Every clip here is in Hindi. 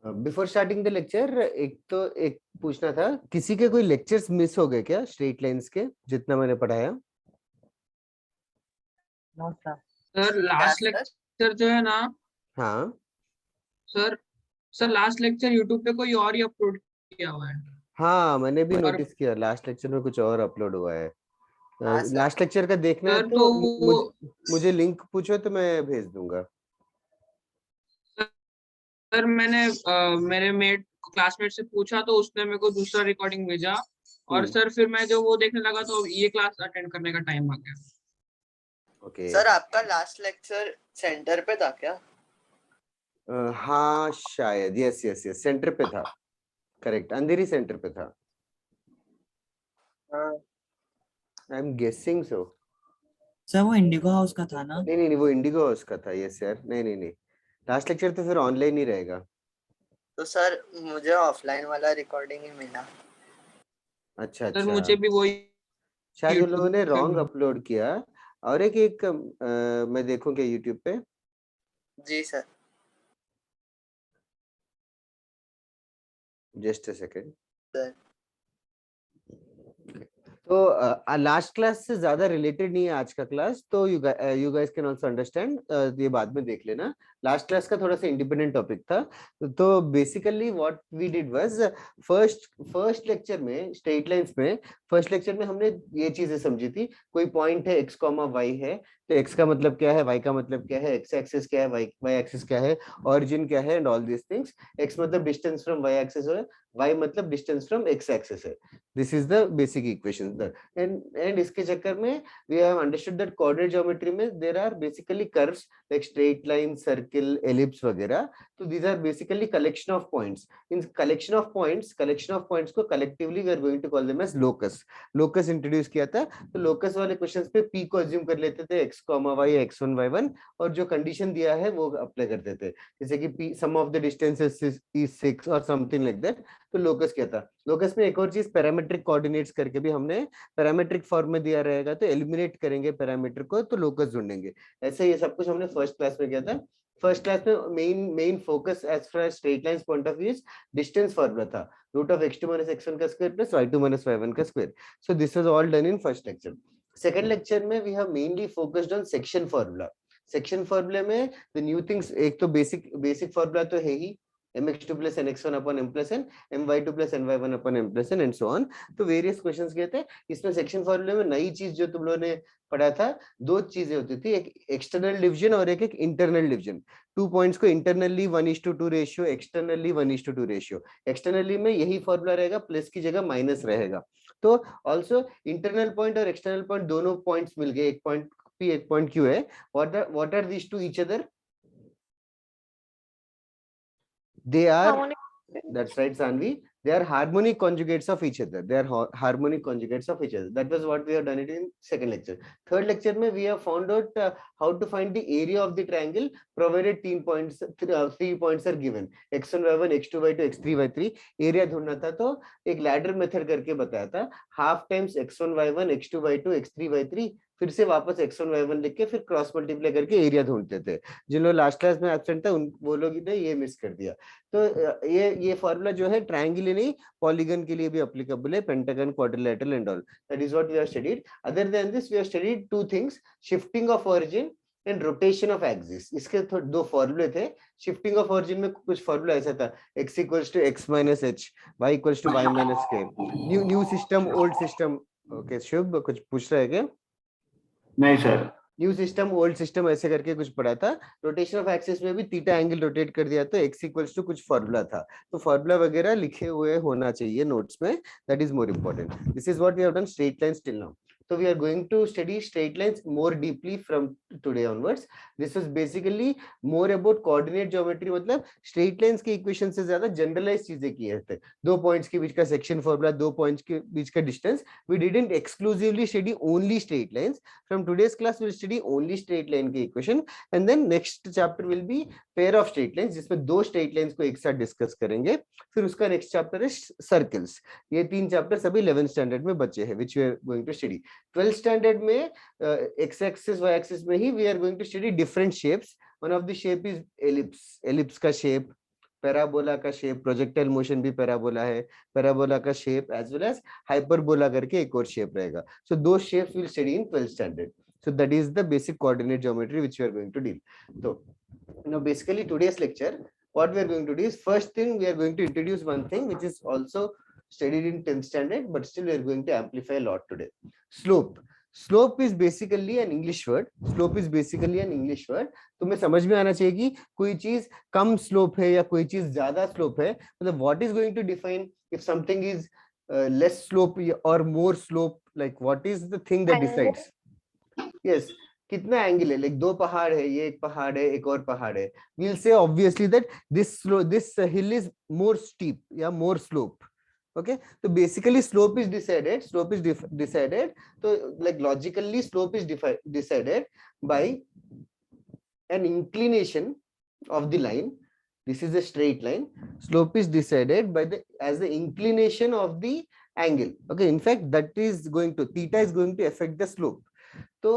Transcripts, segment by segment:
बिफोर स्टार्टिंग द लेक्चर एक पूछना था, किसी के कोई लेक्चर्स मिस हो गए क्या स्ट्रेट लाइंस के, जितना मैंने पढ़ाया? No sir. Sir last lecture जो है ना, हाँ sir sir last lecture YouTube पे कोई और ही अपलोड किया हुआ है। हाँ, मैंने भी और नोटिस किया लास्ट लेक्चर में कुछ और अपलोड हुआ है। हाँ सर। लास्ट लेक्चर का देखना है सर तो तो मुझे लिंक पूछो तो मैं भेज दूंगा। सर मैंने मेरे क्लासमेट से पूछा तो उसने मेरे को दूसरा रिकॉर्डिंग भेजा। और सर फिर मैं जो वो देखने लगा तो ये क्लास अटेंड करने का टाइम आ गया। ओके। सर आपका लास्ट लेक्चर सेंटर पे था क्या? हाँ शायद, यस यस यस, सेंटर पे था। करेक्ट, अंधेरी सेंटर पे था। हाँ I am guessing so. Sir वो इंडिगो हाउस का था ना? नहीं नहीं नहीं, वो इंडिगो हाउस का था। यस यार, नहीं नहीं नहीं, लास्ट लेक्चर तो फिर ऑनलाइन ही रहेगा। तो सर मुझे ऑफलाइन वाला रिकॉर्डिंग ही मिला। अच्छा सर अच्छा, मुझे भी वही शायद उन लोगों ने YouTube पे रॉन्ग अपलोड किया। और एक मैं देखूंगा यूट्यूब पे। जी sir. Just a second. Sir तो लास्ट क्लास से ज्यादा रिलेटेड नहीं है आज का क्लास, तो you guys can also understand, ये बाद में देख लेना। लास्ट क्लास का थोड़ा सा इंडिपेंडेंट टॉपिक था। तो basically what we did was, first lecture में स्ट्रेट लाइंस में, फर्स्ट लेक्चर में हमने ये चीजें समझी थी। कोई पॉइंट है x कॉमा वाई है, तो x का मतलब क्या है, y का मतलब क्या है, x एक्सिस क्या है, y एक्सिस क्या है, ऑरिजिन क्या है, and all this things. x मतलब डिस्टेंस फ्रॉम y एक्सिस है, y मतलब डिस्टेंस फ्रॉम x एक्सिस है। This is the basic equation. And इसके चक्कर में we have understood that coordinate geometry में there are basically curves like straight line, circle, ellipse वगैरह। तो these are basically collection of points. इन कलेक्शन ऑफ पॉइंट्स को collectively we are going to call them as locus. Locus introduce किया था, तो लोकस वाले क्वेश्चंस पे p को अज्यूम कर लेते थे, x, y, x1, y1, और जो कंडीशन दिया है वो अप्लाई करते थे, जैसे कि p sum of the distances is 6 और समथिंग लाइक दैट। तो लोकस क्या था? लोकस में एक और चीज पैरामीट्रिक कोऑर्डिनेट्स करके भी हमने पैरामीट्रिक फॉर्म में दिया रहेगा, तो एलिमिनेट करेंगे पैरामीटर को तो लोकस ढूंढेंगे। ऐसे ये सब कुछ हमने फर्स्ट क्लास में किया था। फर्स्ट क्लास में main focus as far as straight lines point of view distance formula था, root of x2 minus x1 का square plus y2 minus y1 का square. So this was all done in first lecture. Second lecture में we have mainly focused on section formula. Section फॉर्मूले में द न्यू थिंग्स, एक तो बेसिक फॉर्मूला तो है ही, mx2 plus nx1 upon m plus n, my2 plus ny1 upon m plus n, and so on। तो वेरियस क्वेश्चंस किए थे इसमें। सेक्शन फॉर्मूले में नई चीज जो तुम लोगों ने पढ़ा था, दो चीजें होती थी, एक एक्सटर्नल डिवीजन और एक इंटरनल डिवीजन। टू पॉइंट्स को internally 1:2 ratio, externally 1:2 ratio. Externally में यही फॉर्मूला रहेगा, प्लस की जगह माइनस रहेगा। तो ऑल्सो इंटरनल पॉइंट और एक्सटर्नल पॉइंट दोनों पॉइंट्स मिल गए, एक पॉइंट P एक पॉइंट Q है। What are these to each other? They are, that's right, Sanvi. They are harmonic conjugates of each other. They are harmonic conjugates of each other. That was what we have done it in second lecture. Third lecture में we have found out how to find the area of the triangle provided 3 points are given, x1 y1 x2 y2 x3 y3। Area ढूंढना था तो एक लैडर मेथड करके बताया था, half times x1 y1 x2 y2 x3 y3, फिर से वापस x1 y1 लिख के फिर क्रॉस मल्टीप्लाई करके एरिया ढूंढते थे। जिन लोग लास्ट क्लास में एब्सेंट था उन वो लोग ने ये मिस कर दिया। तो ये फॉर्मूला जो है ट्रायंगल ही नहीं, पॉलीगन के लिए भी एप्लीकेबल है, pentagon, quadrilateral and all. That is what we have studied. Other than this we have studied two things, shifting of origin and rotation of axis. इसके दो फॉर्मूले थे। शिफ्टिंग ऑफ ओरिजिन में कुछ फॉर्मूला ऐसा था, x equals to x minus h, y equals to y minus k। New system, old system. Okay Shubh, कुछ पूछ रहे हैं क्या? नहीं sir. New system, old system, ऐसे करके कुछ पढ़ा था। रोटेशन ऑफ एक्सिस में भी थीटा एंगल रोटेट कर दिया, तो x इक्वल्स टू कुछ फॉर्मूला था। तो फॉर्मूला वगैरह लिखे हुए होना चाहिए नोट्स में, that is more important. This is what we have done straight lines till now. So we are going to study straight lines more deeply from today onwards. This was basically more about coordinate geometry, मतलब straight lines के equation से ज्यादा generalized चीजें की है। दो पॉइंट्स के बीच का सेक्शन फॉर्मूला, दो पॉइंट्स के बीच का distance. We didn't exclusively study only straight lines. From today's class we'll study only straight line की equation, and then next chapter will be pair of straight lines, जिसमें दो straight lines को एक साथ डिस्कस करेंगे। फिर उसका नेक्स्ट चैप्टर है सर्कल्स। ये तीन चैप्टर सभी 11th स्टैंडर्ड में बचे हैं, which we are going to study। 12th standard में x एक्सिस y एक्सिस में ही we are going to study different shapes। one of the shape is ellipse, ellipse का शेप, पैराबोला का शेप, प्रोजेक्टाइल मोशन भी पैराबोला है, पैराबोला का shape as well as hyperbola करके एक और शेप रहेगा. सो दो shapes will study in 12th standard. So that is the basic coordinate geometry which we are going to deal. So now basically today's lecture, what we are going to do is, first thing we are going to introduce one thing which is also studied in 10th standard, but still we are going to amplify a lot today. Slope. Slope is basically an English word. Slope is basically an English word. तुम्हें समझ में आना चाहिए कि कोई चीज कम स्लोप है या कोई चीज ज्यादा स्लोप है. मतलब what is going to define if something is less slope or more slope, like what is the thing that decides? Yes, कितना एंगल है, लाइक दो पहाड़ है, ये एक पहाड़ है, एक और पहाड़ है. We'll say obviously that this hill is more steep या more slope. Okay, so basically slope is decided. Decided. So like logically slope is decided by an inclination of the line. This is a straight line. Slope is decided by as the inclination of the angle. Okay, in fact that is going to, theta is going to affect the slope. तो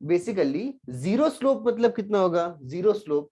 बेसिकली जीरो स्लोप मतलब कितना होगा? जीरो स्लोप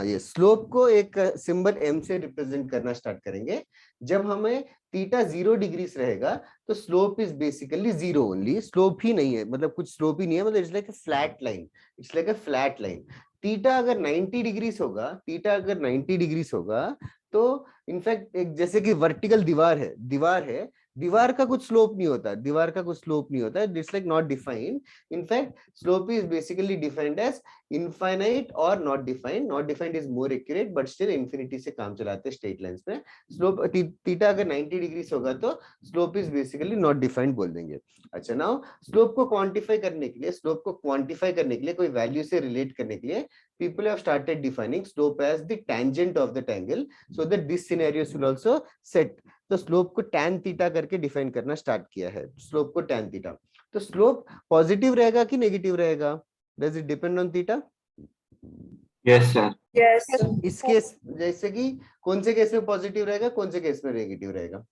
ये स्लोप को एक सिंबल m से रिप्रेजेंट करना स्टार्ट करेंगे. जब हमें थीटा 0 डिग्री रहेगा तो slope is basically zero only. Slope ही नहीं है, मतलब कुछ स्लोप ही नहीं है, मतलब it's like a flat line. It's like a flat line. Theta अगर 90 डिग्री होगा, थीटा अगर 90 डिग्री होगा तो इनफैक्ट एक जैसे कि वर्टिकल दीवार है, दीवार का कुछ स्लोप नहीं होता, दीवार का कुछ स्लोप नहीं होता. It's like not defined. In fact slope is basically defined as infinite और not defined. Not defined is more accurate, but still infinity से काम चलाते हैं स्ट्रेट लाइंस में. स्लोप थीटा अगर 90 डिग्री होगा तो slope is basically not defined बोल देंगे. अच्छा, नाउ स्लोप को क्वांटिफाई करने के लिए, कोई वैल्यू से रिलेट करने के लिए, people have started defining slope as the tangent of that angle, so that this scenario will also set. तो स्लोप को tan थीटा करके डिफाइन करना स्टार्ट किया है, स्लोप को tan थीटा. तो स्लोप पॉजिटिव रहेगा कि नेगेटिव रहेगा? Does it depend on theta? Yes sir. Yes. इस केस जैसे कि कौन से केस में पॉजिटिव रहेगा, कौन से केस में नेगेटिव रहेगा?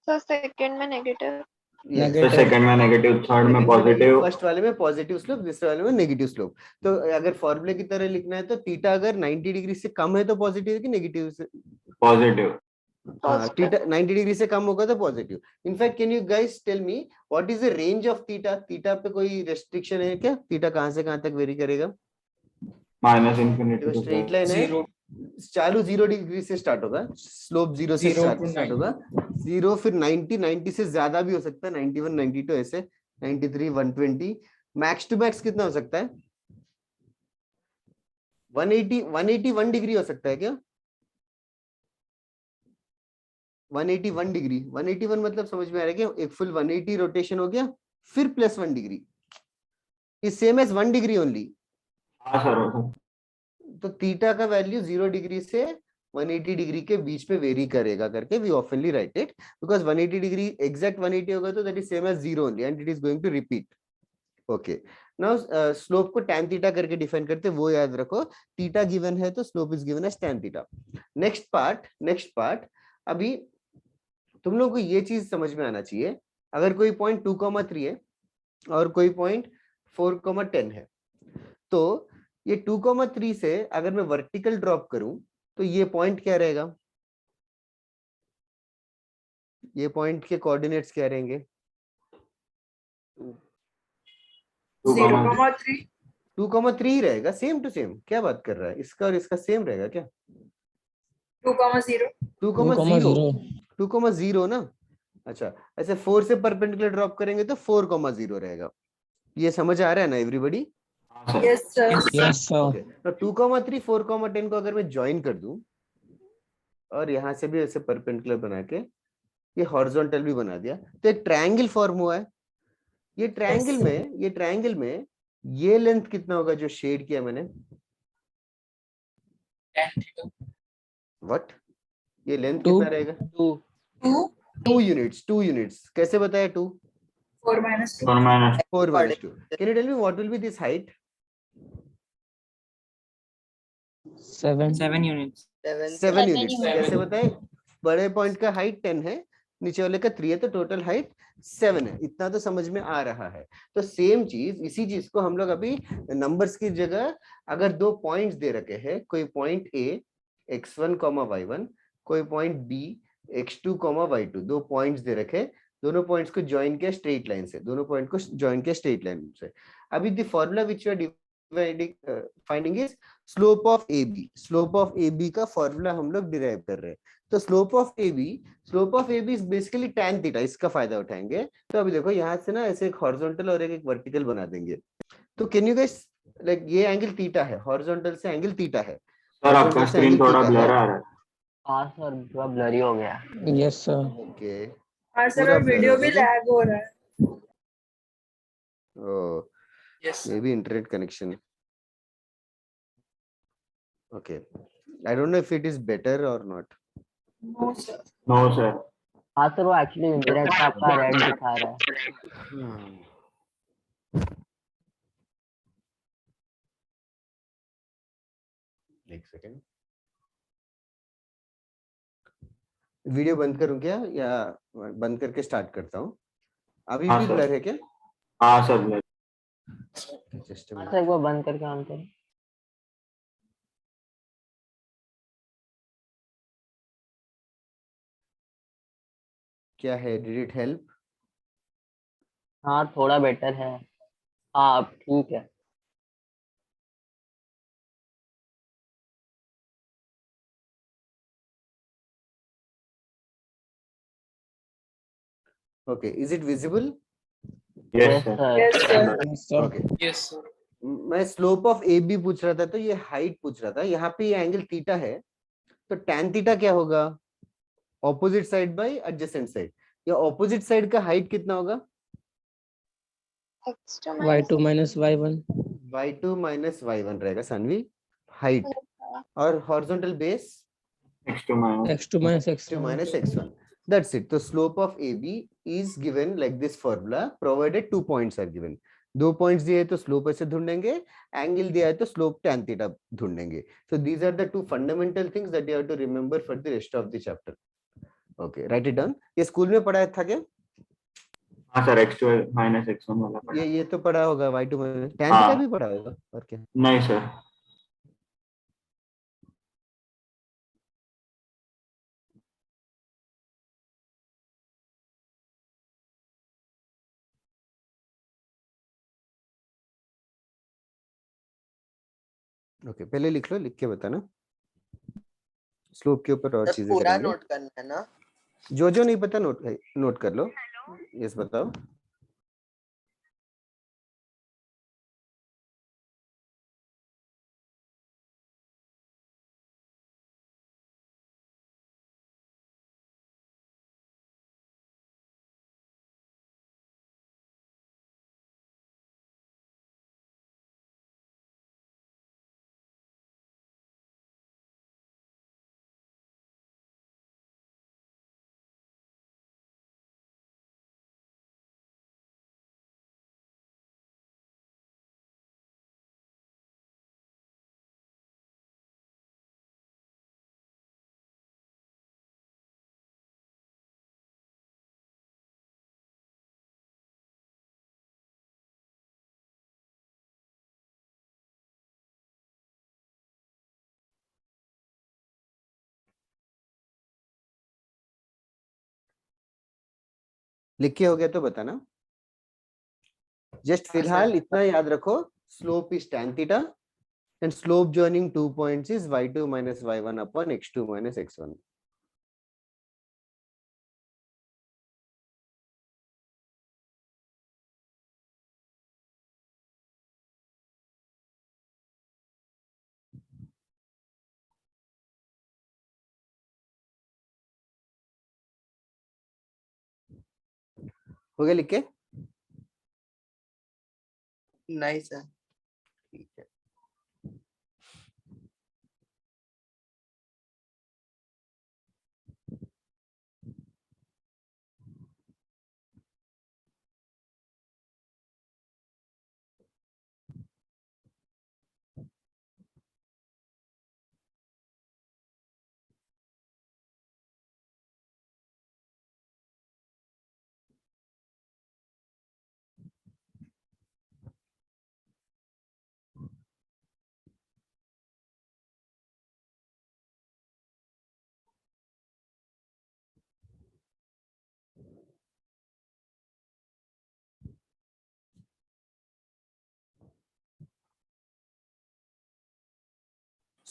सर सेकंड में नेगेटिव. सेकंड में नेगेटिव, थर्ड में पॉजिटिव. फर्स्ट वाले में पॉजिटिव स्लोप, दूसरे वाले में नेगेटिव स्लोप. तो अगर फॉर्मूले की तरह लिखना है तो थीटा अगर 90 डिग्री से कम है तो पॉजिटिव है कि नेगेटिव? से पॉजिटिव. हाँ, थीटा 90 डिग्री से कम होगा तो positive. In fact can you guys tell me what is the range of theta? Theta पे कोई रेस्ट्रिक्शन है क्या? थीटा कहां से कहां तक वेरी करेगा? माइनस इनफिनिटी तो स्ट्रेट लाइन है, चालू 0 डिग्री से स्टार्ट होगा, स्लोप 0 से स्टार्ट होगा. 0 फिर 90 से ज्यादा भी हो सकता है, 91 92 ऐसे, 93 120. मैक्स टू मैक्स कितना हो सकता है? 181 डिग्री हो सकता है क्या? 181 डिग्री. 181 मतलब समझ में आ रहा है क्या? एक फुल 180 रोटेशन हो गया, फिर plus 1 degree is same as 1 degree only. हाँ सर. तो थीटा का वैल्यू 0 डिग्री से 180 डिग्री के बीच में वेरी करेगा करके वी ऑफनली write it, because 180 degree exact 180 होगा तो that is same as 0 only and it is going to repeat. Okay, now slope को tan थीटा करके डिफाइन करते, वो याद रखो. थीटा गिवन है तो slope is given as tan theta. Next part. अभी तुम लोगों को ये चीज समझ में आना चाहिए, अगर कोई पॉइंट 2,3 है और कोई पॉइंट 4,10 है, तो ये 2,3 से अगर मैं वर्टिकल ड्रॉप करूं तो ये पॉइंट क्या रहेगा? ये पॉइंट के कोऑर्डिनेट्स क्या रहेंगे? 0,3. 2,3 ही रहेगा, सेम टू सेम. क्या बात कर रहा है? इसका और इसका सेम रहेगा क्या? 2,0. 2,0 ना. अच्छा, ऐसे 4 से परपेंडिकुलर ड्रॉप करेंगे तो 4,0 रहेगा. ये समझ आ रहा है ना एवरीबॉडी? Yes sir. ओके, तो 2,3 4,10 को अगर मैं ज्वाइन कर दूं और यहाँ से भी ऐसे परपेंडिकुलर बना के ये हॉरिजॉन्टल भी बना दिया तो एक ट्रायंगल फॉर्म हुआ है. ये ट्रायंगल में ये लेंथ कितना होगा जो शेड किया मैंने? व्हाट? ये लेंथ कितना रहेगा? 2 यूनिट्स. कैसे बताया? 2 4 minus 2. 4 minus 2. Can you tell me what will be this height? 7 units. 7 7 units. कैसे बताए? बड़े पॉइंट का हाइट 10 है, नीचे वाले का 3 है, तो टोटल हाइट 7 है। इतना तो समझ में आ रहा है। तो सेम चीज, इसी चीज को हम लोग अभी नंबर्स की जगह अगर 2 पॉइंट्स दे रखे हैं, कोई पॉइंट ए x1 y1, कोई point B x2 y2, 2 points दे रखे, दोनों पॉइंट्स को ज्वाइन किया स्ट्रेट लाइन से, दोनों पॉइंट को ज्वाइन किया स्ट्रेट लाइन से। अभी the formula which you are finding is slope of A B. Slope of A B का फॉर्मूला हम लोग डिराइव कर रहे हैं। तो slope of A B is basically tan theta, इसका फायदा उठाएंगे। तो अभी देखो यहाँ से ना ऐसे एक हॉरिजॉन्टल और एक वर्टिकल बना देंगे। तो कैन यू गाइस, लाइक ये एंगल थीटा है, हॉरिजॉन्टल से एंगल थीटा है, सर आपका horizontal से स्क्रीन angle थोड़ा theta ब्लर है। आ रहा है। हाँ सर पूरा ब्लरी हो गया। Yes sir. ओके, हाँ सर, पूरा और blur वीडियो हो भी गया लैग हो रहा है। Oh, yes may be internet connection. Okay, I don't know if it is better or not. No sir. No sir. हाँ सर वो एक्चुअली इंटरनेट पे आपका रेड दिखा रहा है। एक सेकेंड, वीडियो बंद करूं क्या या बंद करके स्टार्ट करता हूँ? अभी हाँ भी सर। ब्लर है क्या? हाँ सर ब्लर। जस्ट हाँ सर एक बार बंद करके ऑन करें। क्या है, डिड इट हेल्प? हाँ थोड़ा बेटर है। हाँ अब ठीक है। Okay, is it visible? Yes yes sir. Sir. Yes sir. Yes sir. Okay, yes sir. मैं स्लोप ऑफ ए बी पूछ रहा था, तो ये हाइट पूछ रहा था। यहाँ पे ये एंगल थीटा है, तो tan थीटा क्या होगा? Opposite side by adjacent side. या ऑपोजिट साइड का हाइट कितना होगा? y2 minus y1। y2 minus y1 रहेगा सानवी, हाइट। और horizontal base x2 minus x2 minus x2 x1। minus x1. That's it. So slope of AB is given like this formula, provided 2 points are given. 2 points दिए तो स्लोप ऐसे ढूंढेंगे, एंगल दिया है तो स्लोप tan थीटा ढूंढेंगे. So these are the 2 fundamental things that you have to remember for the rest of the chapter. Okay, write it down. ये स्कूल में पढ़ाया था क्या? हाँ सर x2 माइनस x1 वाला पढ़ा। ये तो पढ़ा होगा, y2 minus tan हाँ। थीटा भी पढ़ा होगा, और क्या? नहीं सर। ओके, पहले लिख लो, लिख के बताना। स्लोप के ऊपर और सर चीजें पूरा करेंगे। नोट करना है ना? जो नहीं पता नोट कर लो। यस बताओ। लिख के हो गया तो बताना। जस्ट फिलहाल इतना याद रखो, slope is tan theta and slope joining 2 points is y2 minus y1 upon x2 minus x1. हो गया लिख के? नहीं सर। ठीक है।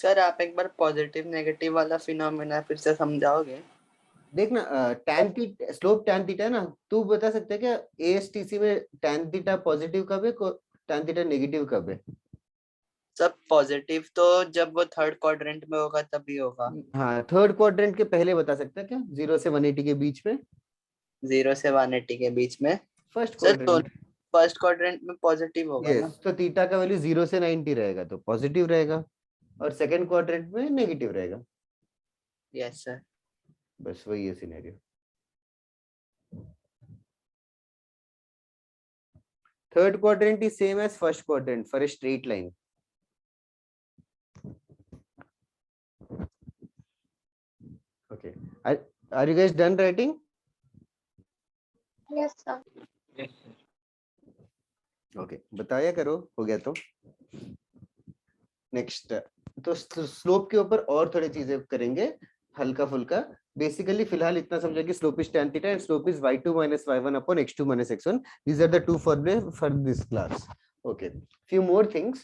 सर आप एक बार पॉजिटिव नेगेटिव वाला फिनोमेना फिर से समझाओगे? देखना tan theta slope tan theta है ना, तू बता सकते है क्या ASTC में tan थीटा पॉजिटिव कब है, tan थीटा नेगेटिव कब है? सब पॉजिटिव तो जब वो थर्ड क्वाड्रेंट में होगा तभी होगा। हाँ, थर्ड क्वाड्रेंट के पहले बता सकते हैं क्या, 0 से 180 के बीच में? 0 से 180 के बीच में first sir quadrant. First quadrant में पॉजिटिव होगा ना? यस, तो थीटा का वैल्यू 0 से 90 रहेगा तो पॉजिटिव रहेगा, और सेकंड क्वाड्रेंट में नेगेटिव रहेगा। Yes sir. बस वही है scenario. Third quadrant is same as first quadrant for a straight line. Okay, are you guys done writing? Yes, sir. Okay, बताया करो, हो गया तो। नेक्स्ट, तो स्लोप के ऊपर और थोड़ी चीजें करेंगे हल्का फुल्का। बेसिकली फिलहाल इतना समझा कि slope is tan theta and slope is y2 minus y1 upon x2 minus x1. These are the two formulae for this class. Okay, few more things.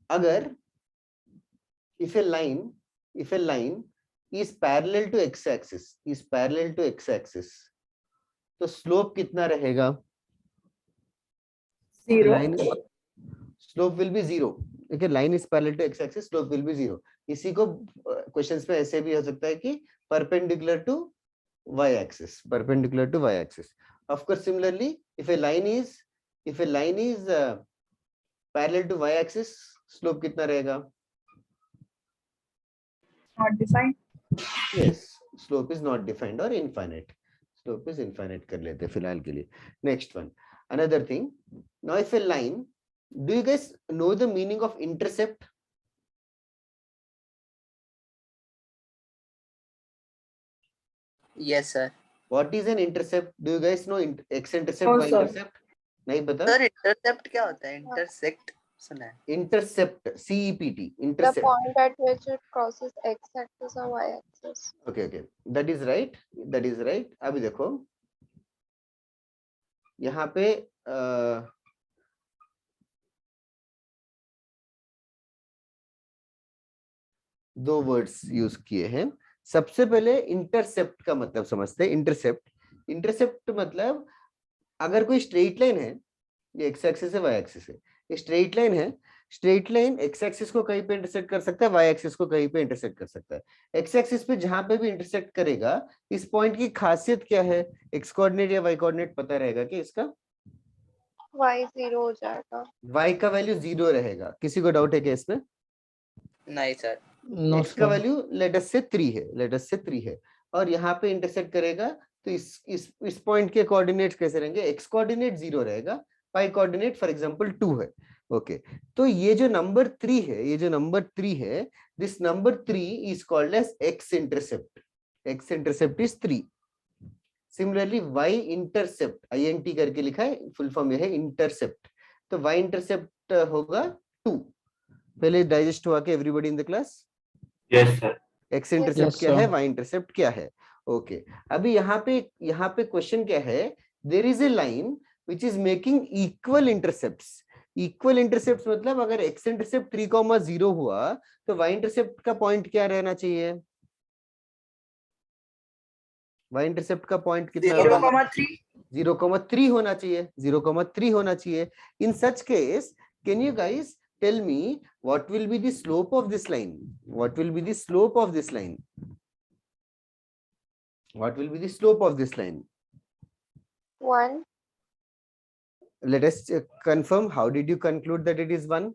अगर if a line is parallel to x axis, तो स्लोप कितना रहेगा? 0. Slope will be 0. Okay, line is parallel to x axis, slope will be 0. इसी को क्वेश्चंस में ऐसे भी हो सकता है कि perpendicular to y axis. Of course, similarly, if a line is parallel to y axis, slope कितना रहेगा? Not defined. Yes, slope is not defined or infinite. Slope is infinite कर लेते हैं फिलहाल के लिए. Next one, another thing. Now, if a line, do you guys know the meaning of intercept? Yes sir. What is an intercept? Do you guys know x-intercept, No, sir. y-intercept? नहीं पता? सर इंटरसेप्ट क्या होता है? इंटरसेक्ट सुना है। Intercept, CEPT, The intercept. point at which it crosses x-axis or y-axis. Okay, that is right. अभी देखो, यहाँ पे दो वर्ड्स यूज किए हैं। सबसे पहले इंटरसेप्ट का मतलब समझते हैं। इंटरसेप्ट मतलब अगर कोई स्ट्रेट लाइन है, ये एक्स एक्सिस है, वाई एक्सिस है, ये स्ट्रेट लाइन एक्स एक्सिस को कहीं पे इंटरसेक्ट कर सकता है, वाई एक्सिस को कहीं पे इंटरसेक्ट कर सकता है। एक्स एक्सिस पे जहां पे भी इंटरसेक्ट करेगा, इस पॉइंट की खासियत क्या है? एक्स कोऑर्डिनेट या वाई कोऑर्डिनेट पता रहेगा कि इसका? Y 0 हो जाएगा. वाई का वैल्यू 0 रहेगा। किसी को डाउट है क्या इसमें? नहीं सर। No, एक्स का sir. वैल्यू लेट अस से 3 है, और यहाँ पे इंटरसेक्ट करेगा, तो इस पॉइंट के कोऑर्डिनेट्स कैसे रहेंगे? एक्स कोऑर्डिनेट 0 रहेगा, वाई कोऑर्डिनेट फॉर एग्जांपल 2 है। ओके, तो ये जो नंबर 3 है, this number 3 is called as X intercept is 3। Similarly Y intercept, INT करके लिखा है, फुल फॉर्म ये है इंटरसेप्ट, तो वाई इंटरसेप्ट होगा 2। पहले डाइजेस्ट हुआ कि everybody in the class? Yes sir. X intercept Yes, क्या है, sir. वाई इंटरसेप्ट क्या है? ओके, अभी यहाँ पे क्वेश्चन क्या है? There is a line which is making equal intercepts मतलब अगर एक्स इंटरसेप्ट 3,0 हुआ तो वाई इंटरसेप्ट का पॉइंट क्या रहना चाहिए? वाई इंटरसेप्ट का पॉइंट कितना 0,3. 0,3 होना चाहिए, 0,3 होना चाहिए। In such case, can you guys tell me what will be the slope of this line? What will be the slope of this line? 1. Let us confirm. How did you conclude that it is 1?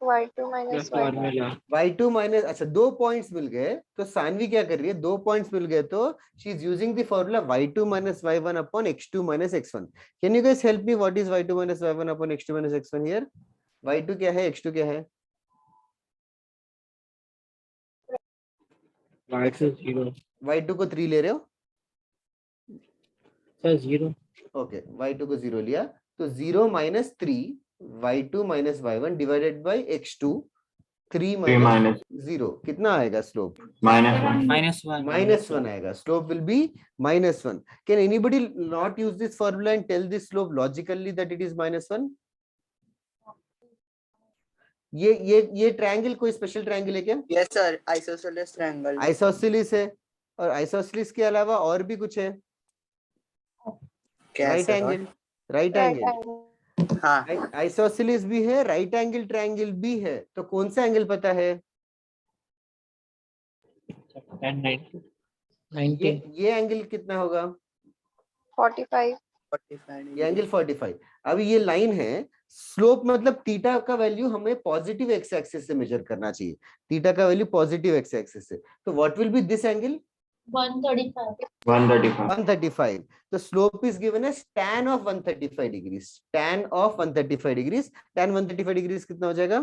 Y2 minus y1. y2 minus, अच्छा 2 पॉइंट्स मिल गए, तो सानवी क्या कर रही है? 2 पॉइंट्स मिल गए तो she is using the formula y2 minus y1 upon x2 minus x1. Can you guys help me? What is y2 minus y1 upon x2 minus x1 here? y2 क्या है, x2 क्या है? y2 को 3 ले रहे हो? Sir, 0. ओके, y2 को 0 लिया, तो 0 minus 3 y2 minus y1 divided by x2 3 minus 0 कितना आएगा स्लोप? -1। -1 आएगा। Slope will be -1. Can anybody not use this formula and tell this slope logically that it is -1? ये ट्रायंगल कोई स्पेशल ट्रायंगल है क्या? Yes sir, isosceles triangle. Isosceles है, और आइसोसेलिस के अलावा और भी कुछ है? क्या है right sir? Angle, right Right angle, angle. हाँ, आइसोसेलिस भी है, राइट एंगल ट्रायंगल भी है, तो कौन सा एंगल पता है? 90। ये एंगल कितना होगा? 45. 45 ये एंगल 45। अभी ये लाइन है, स्लोप मतलब थीटा का वैल्यू हमें पॉजिटिव एक्स एक्सिस से मेजर करना चाहिए, थीटा का वैल्यू पॉजिटिव एक्स एक्सिस से, तो what will be this angle? 135 135 135. The slope is given as tan of 135 degrees. Tan of 135 degrees. Tan 135 degrees कितना हो जाएगा?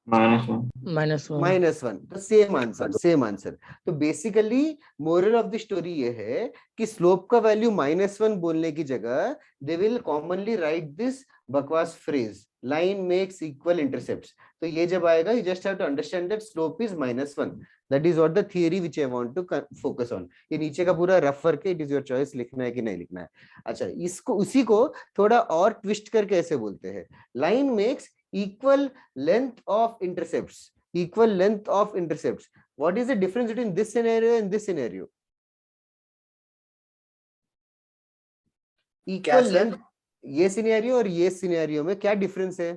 -1 -1। -1. तो सेम आंसर, सेम आंसर। तो basically moral of the story ये है कि स्लोप का वैल्यू -1 बोलने की जगह they will commonly write this बकवास phrase, line makes equal intercepts. तो ये जब आएगा, you just have to understand that slope is -1. That is what the theory which I want to focus on. ये नीचे का पूरा रफ वर्क है, इट इज योर चॉइस लिखना है कि नहीं लिखना है। अच्छा, इसको उसी को थोड़ा और ट्विस्ट करके ऐसे बोलते हैं, line makes equal length of intercepts, equal length of intercepts. What is the difference between this scenario and this scenario? क्या Equal सर? length, ये सिनेरियो और ये सिनेरियो में क्या डिफरेंस है?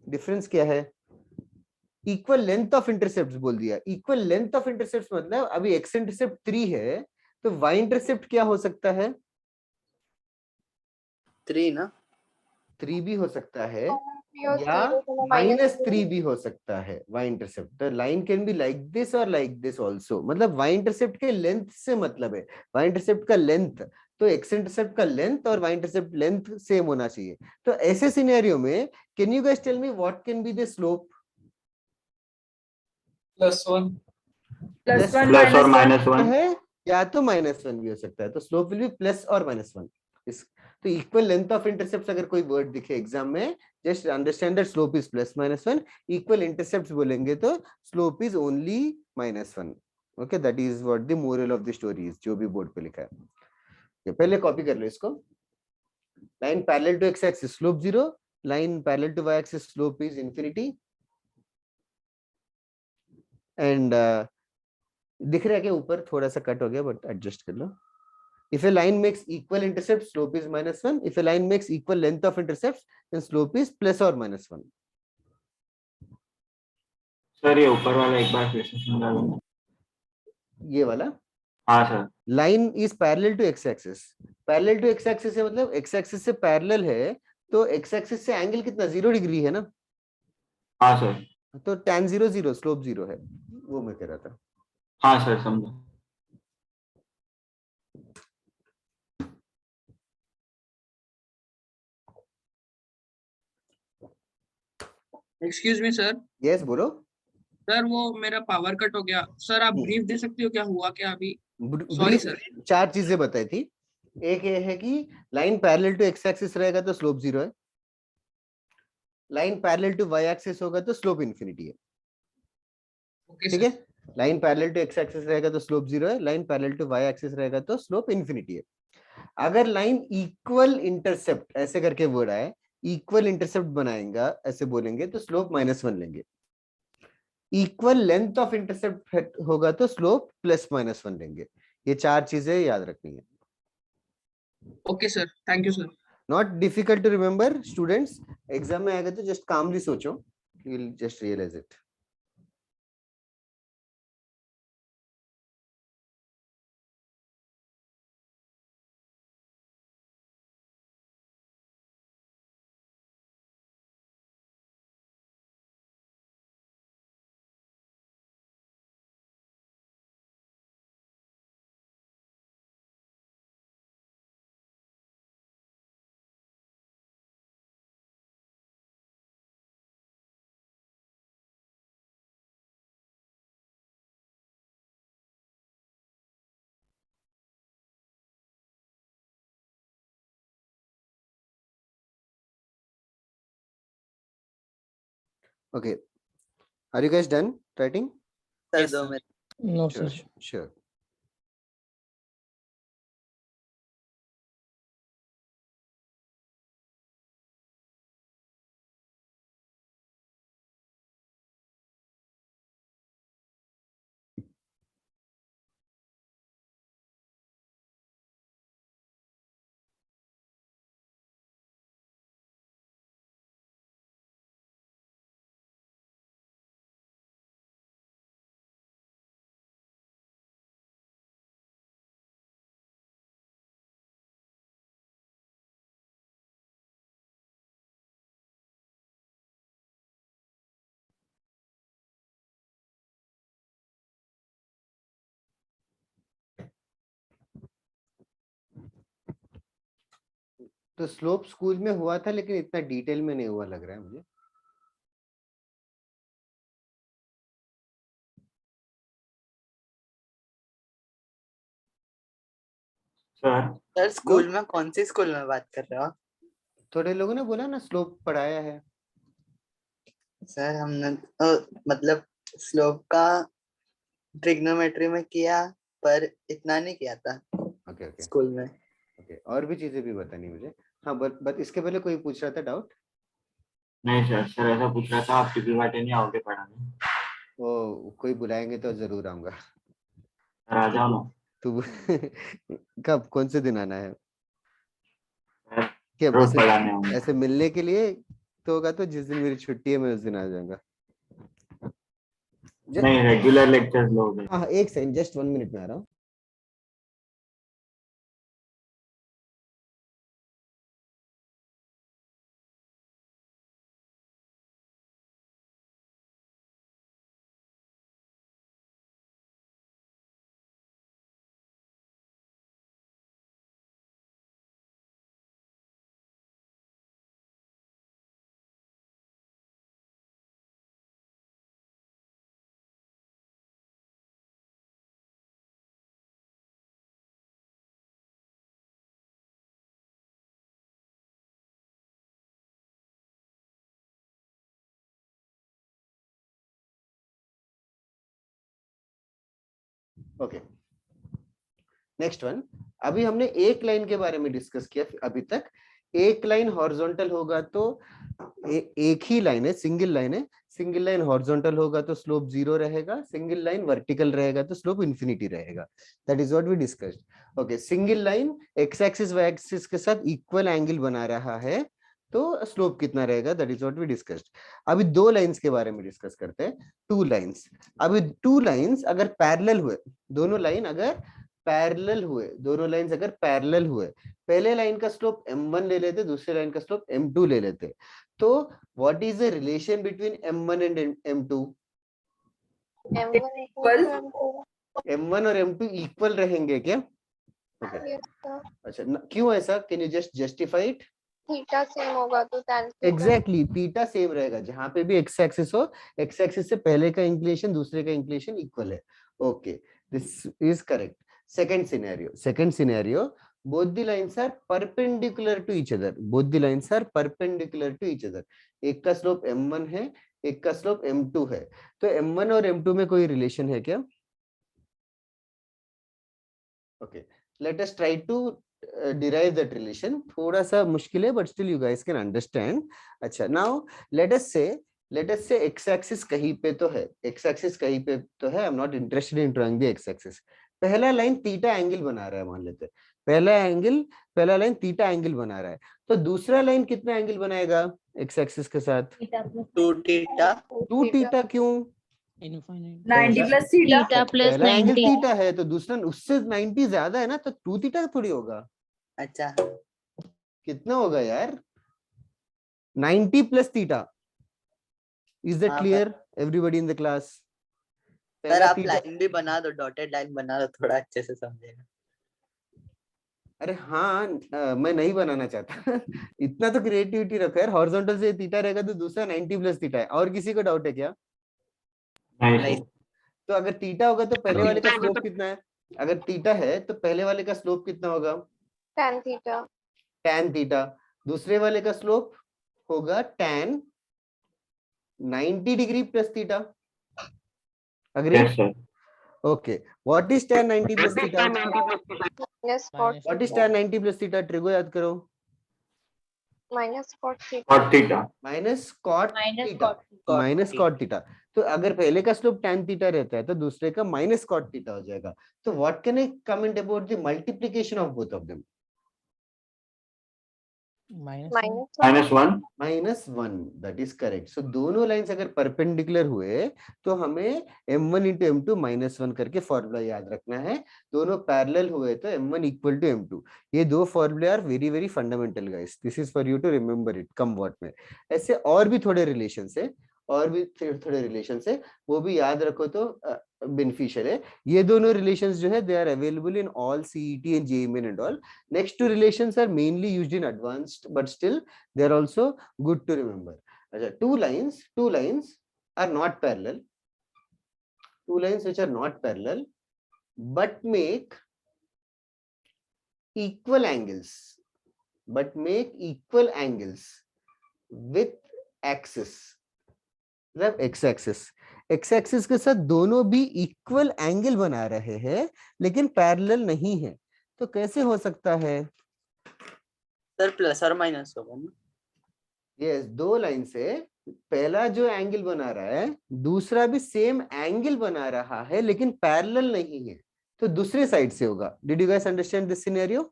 डिफरेंस क्या है? इक्वल लेंथ ऑफ इंटरसेप्ट बोल दिया। इक्वल लेंथ ऑफ इंटरसेप्ट मतलब अभी एक्स इंटरसेप्ट 3 है, तो वाई इंटरसेप्ट क्या हो सकता है? 3 ना? 3 भी हो सकता है, Your या zero, -3 3. भी हो सकता है। y intercept, the line can be like this और लाइक दिस आल्सो, मतलब y इंटरसेप्ट के लेंथ से मतलब है, y इंटरसेप्ट का लेंथ, तो x इंटरसेप्ट का लेंथ और y इंटरसेप्ट लेंथ सेम होना चाहिए। तो ऐसे सिनेरियो में can you guys tell me what can be the slope? +1 plus plus और -1 है, या तो -1 भी हो सकता है, तो स्लोप विल बी प्लस और -1। इस तो इक्वल लेंथ ऑफ इंटरसेप्ट अगर कोई वर्ड दिखे एग्जाम में, just understand that slope is +-1, equal intercepts बोलेंगे तो slope is only -1। Okay, that is what the moral of the story is, जो भी बोर्ड पे लिखा है। ये पहले कॉपी कर लो इसको। Line parallel to X axis slope 0, line parallel to Y axis slope is infinity. And दिख रहा है कि ऊपर थोड़ा सा कट हो गया, बट एडजस्ट कर लो। If a line makes equal intercepts, slope is -1. If a line makes equal length of intercepts, then slope is plus or -1. Sir ये ऊपर वाला एक बार फिर से समझा दो। ये वाला हाँ sir. line is parallel to x-axis. Parallel to x-axis है मतलब x-axis से parallel है, तो x-axis से एंगल कितना 0 डिग्री है ना, हाँ सर। तो tan 0 0, स्लोप 0 है, वो मैं कह रहा था। हाँ सर समझा। Excuse me sir. यस बोलो। सर वो मेरा पावर कट हो गया सर, आप ब्रीफ दे सकते हो क्या हुआ क्या अभी? Sorry brief, sir. 4 चीजें बताई थी। एक ये है कि line parallel to X axis रहेगा तो स्लोप 0 है, line parallel to Y axis होगा तो स्लोप इंफिनिटी है। ओके ठीक सर। है, line parallel to X axis रहेगा तो स्लोप 0 है, line parallel to Y axis रहेगा तो स्लोप इंफिनिटी है। अगर लाइन इक्वल इंटरसेप्ट ऐसे करके वर्ड आए, इक्वल इंटरसेप्ट बनाएगा ऐसे बोलेंगे तो स्लोप -1 लेंगे। इक्वल लेंथ ऑफ इंटरसेप्ट होगा तो स्लोप +-1 लेंगे। ये 4 चीजें याद रखनी है। Okay sir, thank you sir. Not difficult to remember students, exam में आएगा तो जस्ट कामली सोचो, you will just realise it. Okay, are you guys done writing? Sir Yes, दो sir. मिनट। No, Sure, sir. sure. तो स्लोप स्कूल में हुआ था लेकिन इतना डिटेल में नहीं हुआ लग रहा है मुझे। सर सर स्कूल में कौन सी स्कूल में बात कर रहे हो? थोड़े लोगों ने बोला ना स्लोप पढ़ाया है। सर हमने मतलब स्लोप का ट्रिग्नोमेट्री में किया, पर इतना नहीं किया था ओके ओके स्कूल में। ओके, और भी चीजें भी बतानी मुझे। हाँ बट इसके पहले कोई पूछ रहा था डाउट। नहीं सर, सर ऐसा पूछ रहा था आप कितनी बाटे नहीं आओगे पढ़ाने? वो कोई बुलाएंगे तो जरूर आऊंगा। सर आ जाओ ना। तू कब, कौन से दिन आना है? सर क्या रोज ऐसे पढ़ाने आऊंगा। ऐसे मिलने के लिए तो होगा, तो जिस दिन मेरी छुट्टी है मैं उस दिन आ जाऊंगा। नहीं, रेगुलर लेक्चर्स लोगे। हाँ एक सेकंड, जस्ट 1 मिनट में आ रहा हूँ। Okay next one. अभी हमने एक लाइन के बारे में डिस्कस किया अभी तक। एक लाइन हॉरिजॉन्टल होगा तो एक ही लाइन है, सिंगल लाइन है। सिंगल लाइन हॉरिजॉन्टल होगा तो स्लोप 0 रहेगा, सिंगल लाइन वर्टिकल रहेगा तो स्लोप इन्फिनिटी रहेगा। That is what we discussed. Okay, single line X axis Y axis के साथ इक्वल एंगल बना रहा है तो स्लोप कितना रहेगा, that is what we discussed. अभी दो लाइंस के बारे में डिस्कस करते हैं, टू लाइंस। अभी टू लाइंस अगर पैरेलल हुए, दोनों लाइन अगर पैरेलल हुए, दोनों लाइंस अगर पैरेलल हुए, पहले लाइन का स्लोप m1 ले लेते, दूसरे लाइन का स्लोप m2 ले लेते, तो what is the relation between m1 and m2? m1 और m2 इक्वल रहेंगे क्या? ओके अच्छा, क्यों ऐसा? Can you just justify it? Theta same होगा तो tan theta. Exactly, theta same रहेगा। जहां पे भी एक्स एक्सिस हो, एक्स एक्सिस से पहले का इंक्लिनेशन दूसरे का इंक्लिनेशन इक्वल है। Okay, this is correct. Second scenario, both the lines are perpendicular to each other. Both the lines are perpendicular to each other. एक का स्लोप m1 है, एक का स्लोप m2 है, तो m1 और m2 में कोई रिलेशन है क्या? Okay, let us try to derive that relation. थोड़ा सा मुश्किल है but still you guys can understand. अच्छा, now let us say x axis कहीं पे तो है, x axis कहीं पे तो है। I'm not interested in drawing the x axis. पहला लाइन थीटा एंगल बना रहा है, मान लेते हैं पहला लाइन थीटा एंगल बना रहा है, तो दूसरा लाइन कितना एंगल बनाएगा एक्स एक्सिस के साथ? 2 थीटा। 2 थीटा। क्यों? 90 प्लस थीटा प्लस पहला एंगल 90। थीटा है तो दूसरा उससे 90 ज्यादा है ना, तो 2 थीटा थोड़ी होगा। अच्छा, कितना होगा यार? 90 प्लस थीटा। इज दैट हाँ, clear everybody in the class? Sir आप लाइन भी बना दो, डॉटेड लाइन बना दो, थोड़ा अच्छे से समझेगा। अरे हाँ, मैं नहीं बनाना चाहता इतना तो क्रिएटिविटी रखो यार। हॉरिजॉन्टल से थीटा रहेगा तो दूसरा 90 प्लस थीटा है। और किसी को डाउट है क्या? नहीं सर। तो अगर थीटा होगा तो पहले वाले का स्लोप कितना है? अगर थीटा है तो पहले वाले का स्लोप कितना होगा? tan theta. tan theta. दूसरे वाले का स्लोप होगा tan 90 degree plus theta. Agree? Yes sir. Okay, what is tan 90 plus theta? Minus cot what is tan 90 plus theta? Trigo याद करो। Minus cot theta. और theta. Minus cot minus theta. Minus cot theta. तो अगर पहले का स्लोप tan थीटा रहता है तो दूसरे का माइनस कॉट थीटा हो जाएगा। तो what can I comment about the multiplication of both of them? -1। -1, that is correct. So दोनों लाइंस अगर परपेंडिकुलर हुए तो हमें m1 इंटू m2 -1 करके फॉर्मूला याद रखना है। दोनों पैरेलल हुए तो m1 इक्वल टू m2। ये दो फॉर्मूले are very very fundamental guys, this is for you to remember it come what may. ऐसे और भी थोड़े रिलेशंस है, और भी थोड़े थोड़े रिलेशन है, वो भी याद रखो तो बेनिफिशियल है। ये दोनों रिलेशंस जो है they are available in all CET and JEE and all. Next two relations are mainly used in advanced but still they are also good to remember. अच्छा, two lines are not parallel, two lines which are not parallel but make equal angles with axis, मतलब x एक्सिस के साथ दोनों भी इक्वल एंगल बना रहे हैं लेकिन पैरेलल नहीं है। तो कैसे हो सकता है? सर प्लस और माइनस होगा ना? यस, दो लाइन से पहला जो एंगल बना रहा है दूसरा भी सेम एंगल बना रहा है लेकिन पैरेलल नहीं है, तो दूसरे साइड से होगा। Did you guys understand this scenario?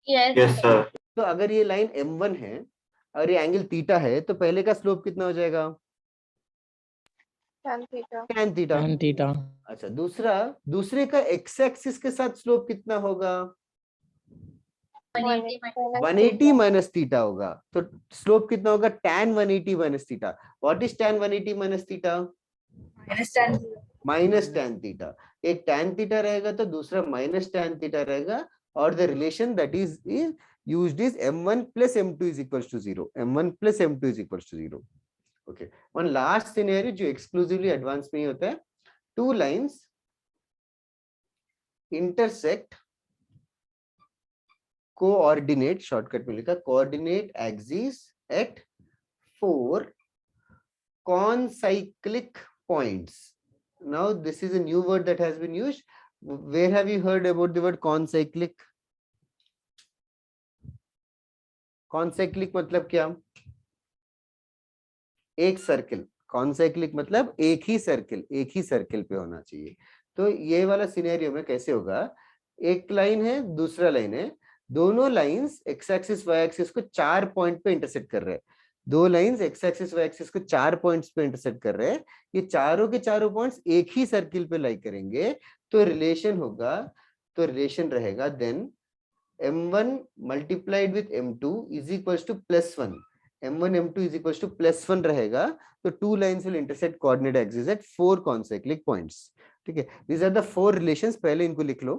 Yes sir. तो अगर ये लाइन m1 है और ये एंगल थीटा है तो पहले का स्लोप कितना हो जाएगा? tan theta. tan theta. tan theta. अच्छा, दूसरे का x एक्सिस के साथ स्लोप कितना होगा? 180 माइनस थीटा होगा। तो स्लोप कितना होगा? tan 180 minus theta. What is tan 180 minus theta? Minus tan theta. एक tan थीटा रहेगा तो दूसरा माइनस tan थीटा रहेगा, और the relation that is used is m1 plus m2 is equals to 0. m1 plus m2 is equals to 0. Okay. One last scenario जो exclusively advanced में ही होता है, two lines intersect coordinate, shortcut में लिखा coordinate axes at 4 concyclic points. Now this is a new word that has been used. Where have you heard about the word concyclic? Concyclic मतलब क्या? एक सर्किल। कॉन्साइक्लिक मतलब एक ही सर्किल पे होना चाहिए। तो ये वाला सिनेरियो में कैसे होगा? एक लाइन है, दूसरा लाइन है, दोनों lines X axis Y axis को 4 पॉइंट पे इंटरसेक्ट कर रहे हैं। दो lines X axis Y axis को 4 पॉइंट्स पे इंटरसेक्ट कर रहे हैं। ये चारों के चारों पॉइंट्स एक ही सर्किल पे लाई करेंगे तो रिलेशन होगा, तो रिलेशन रहेगा then m1 multiplied with m2 is equals to +1. m1 m2 is equals to +1 रहेगा। तो two lines will intersect coordinate axis at 4 concyclic points. ठीक है, these are the 4 relations, पहले इनको लिख लो।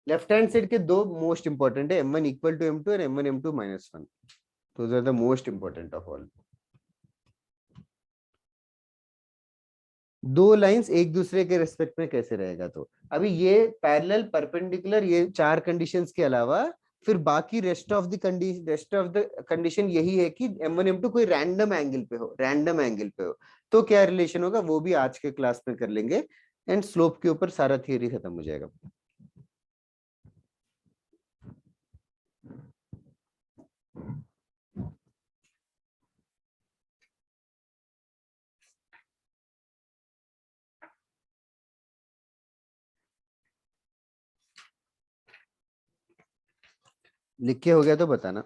लेफ्ट हैंड साइड के दो मोस्ट इंपॉर्टेंट है, m1 equal to m2 और m1 m2 -1. Those are the most important of all. दो लाइंस एक दूसरे के रेस्पेक्ट में कैसे रहेगा? तो अभी ये पैरेलल, परपेंडिकुलर, ये 4 कंडीशंस के अलावा फिर बाकी रेस्ट ऑफ द कंडीशन यही है कि m1 m2 कोई रैंडम एंगल पे हो। तो क्या रिलेशन होगा वो भी आज के क्लास में कर लेंगे, एंड स्लोप के ऊपर सारा थियरी खत्म हो जाएगा। लिख के हो गया तो बताना।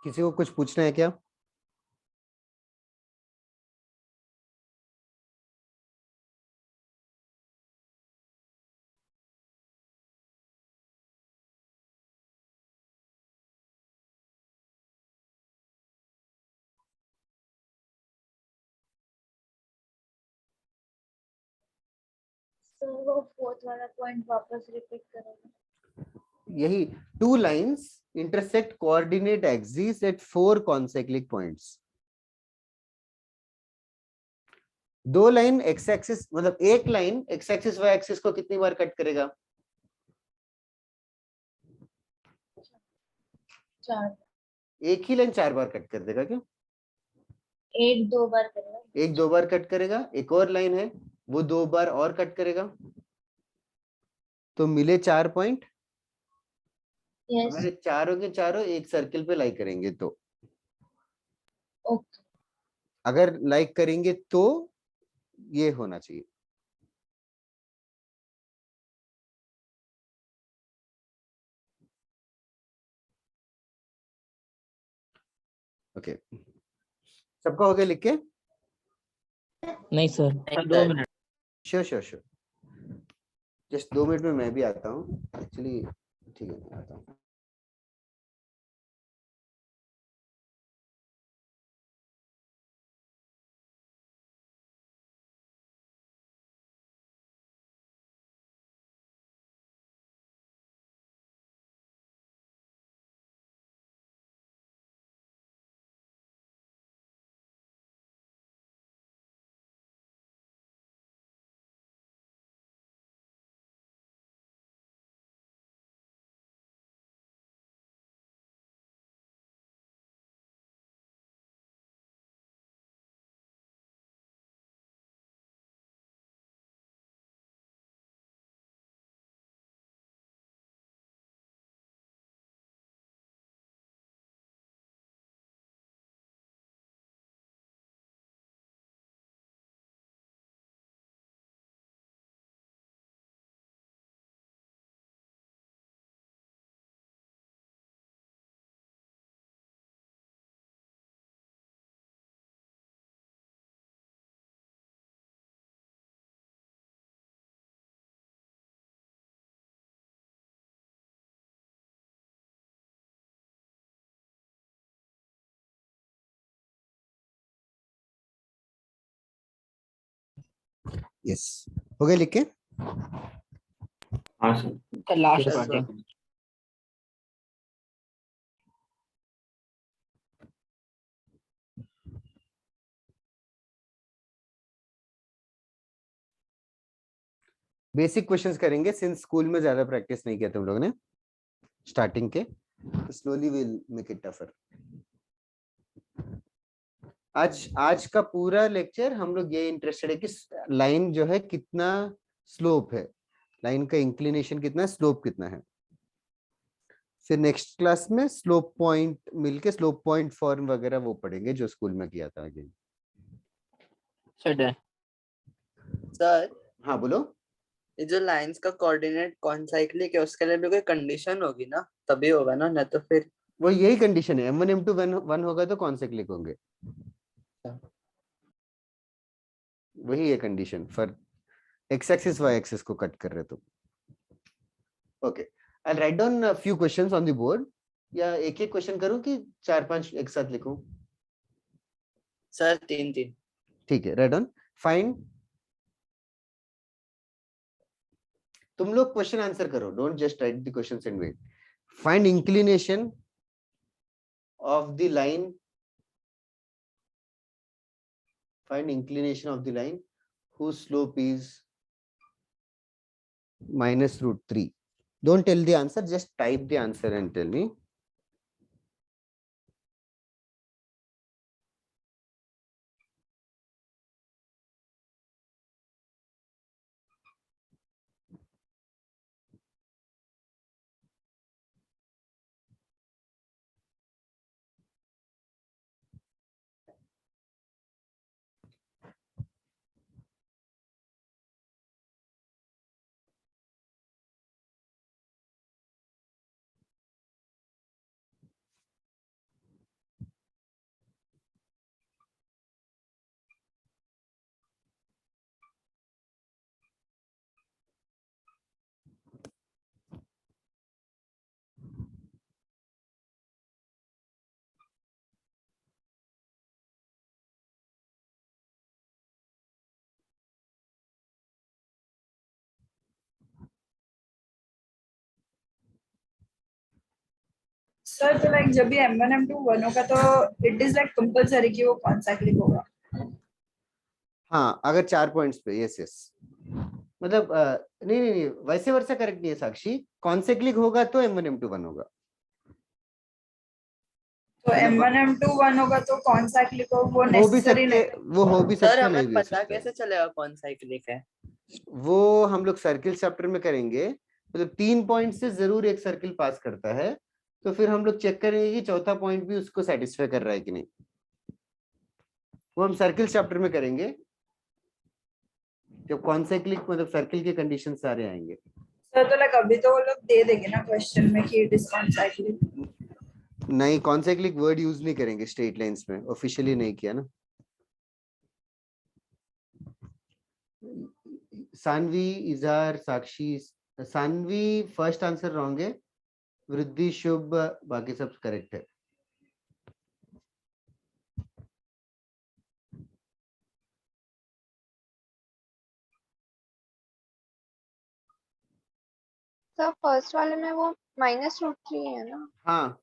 किसी को कुछ पूछना है क्या? सर वो फोर्थ वाला पॉइंट वापस रिपीट करेंगे? यही, two lines intersect coordinate axis at 4 concyclic points. दो लाइन एक्स एक्सिस, मतलब एक line X axis Y axis को कितनी बार कट करेगा? 4। एक ही लाइन 4 बार कट कर देगा क्यों? 1-2 बार करेगा। एक 2 बार कट करेगा, एक और लाइन है वो 2 बार और कट करेगा। तो मिले 4 पॉइंट। यस अगर ये चारों के चारों एक सर्किल पे लाइक करेंगे तो, ओके अगर लाइक करेंगे तो ये होना चाहिए। ओके, सबका हो गया लिख के? नहीं सर। दो minute. Sure sure sure, just 2 minute में मैं भी आता हूँ एक्चुअली। ठीक है, मैं आता हूँ। यस, हो गया लिख के? हाँ सर। लास्ट Yes, वाले। बेसिक क्वेश्चंस करेंगे, सिंस स्कूल में ज्यादा प्रैक्टिस नहीं किया तुम लोग ने स्टार्टिंग के, तो slowly will make it tougher. आज का पूरा लेक्चर हम लोग ये इंटरेस्टेड है कि लाइन जो है कितना स्लोप है, लाइन का इंक्लिनेशन कितना, स्लोप कितना है। फिर नेक्स्ट क्लास में स्लोप पॉइंट मिलके स्लोप पॉइंट फॉर्म वगैरह वो पढ़ेंगे जो स्कूल में किया था अगेन। सर हाँ बोलो। ये जो लाइंस का कोऑर्डिनेट कौन साइक्लिक है उसके लिए भी कोई कंडीशन होगी ना, तभी होगा ना, न तो फिर। वो यही कंडीशन है, M1 M2 1 होगा तो कौन से क्लिक होंगे, वही है condition for x axis y axis को कट कर रहे तो। Okay, I write down a few questions on the board, या एक एक क्वेश्चन करूं कि 4-5 एक साथ लिखूं? सर 3-3। ठीक है, राइट डाउन। फाइंड, तुम लोग क्वेश्चन आंसर करो, don't just write the questions and wait. Find inclination of the line, find inclination of the line whose slope is -√3. Don't tell the answer, just type the answer and tell me. Sir तो लाइक जब भी M1 M2 1 होगा तो इट इज लाइक कंपलसरी कि वो कौन सा क्लिक होगा। हाँ, अगर 4 पॉइंट्स पे, यस यस, मतलब नहीं नहीं नहीं, वैसे वर्षा करेक्ट नहीं है साक्षी, कौन से क्लिक होगा तो M1 M2 1 होगा। तो M1 M2 1 होगा तो कौन सा क्लिक हो वो हो भी नेसेसरी सकते, नहीं। वो हो भी सर सकता, नहीं हमें भी हो पता सकता है। कैसे चलेगा कौन साइक्लिक है? वो हम लोग सर्किल चैप्टर में करेंगे, मतलब 3 पॉइंट से जरूर एक सर्किल पास करता है, तो फिर हम लोग चेक करेंगे कि चौथा पॉइंट भी उसको सेटिस्फाई कर रहा है कि नहीं। वो हम सर्किल चैप्टर में करेंगे जब कॉन्सेक्लिक मतलब सर्किल के कंडीशन सारे आएंगे। सर तो लाइक अभी तो वो लोग दे देंगे ना क्वेश्चन में कि इट इज कॉन्साइक्लिक। नहीं, कॉन्सेक्लिक वर्ड यूज नहीं करेंगे स्ट्रेट लाइंस में, ऑफिशियली नहीं किया ना। सानवी, इजहार, साक्षी, सानवी फर्स्ट आंसर रॉन्ग है, वृद्धि, शुभ, बाकी सब करेक्ट है। सर फर्स्ट वाले में वो -√3 है ना? हाँ,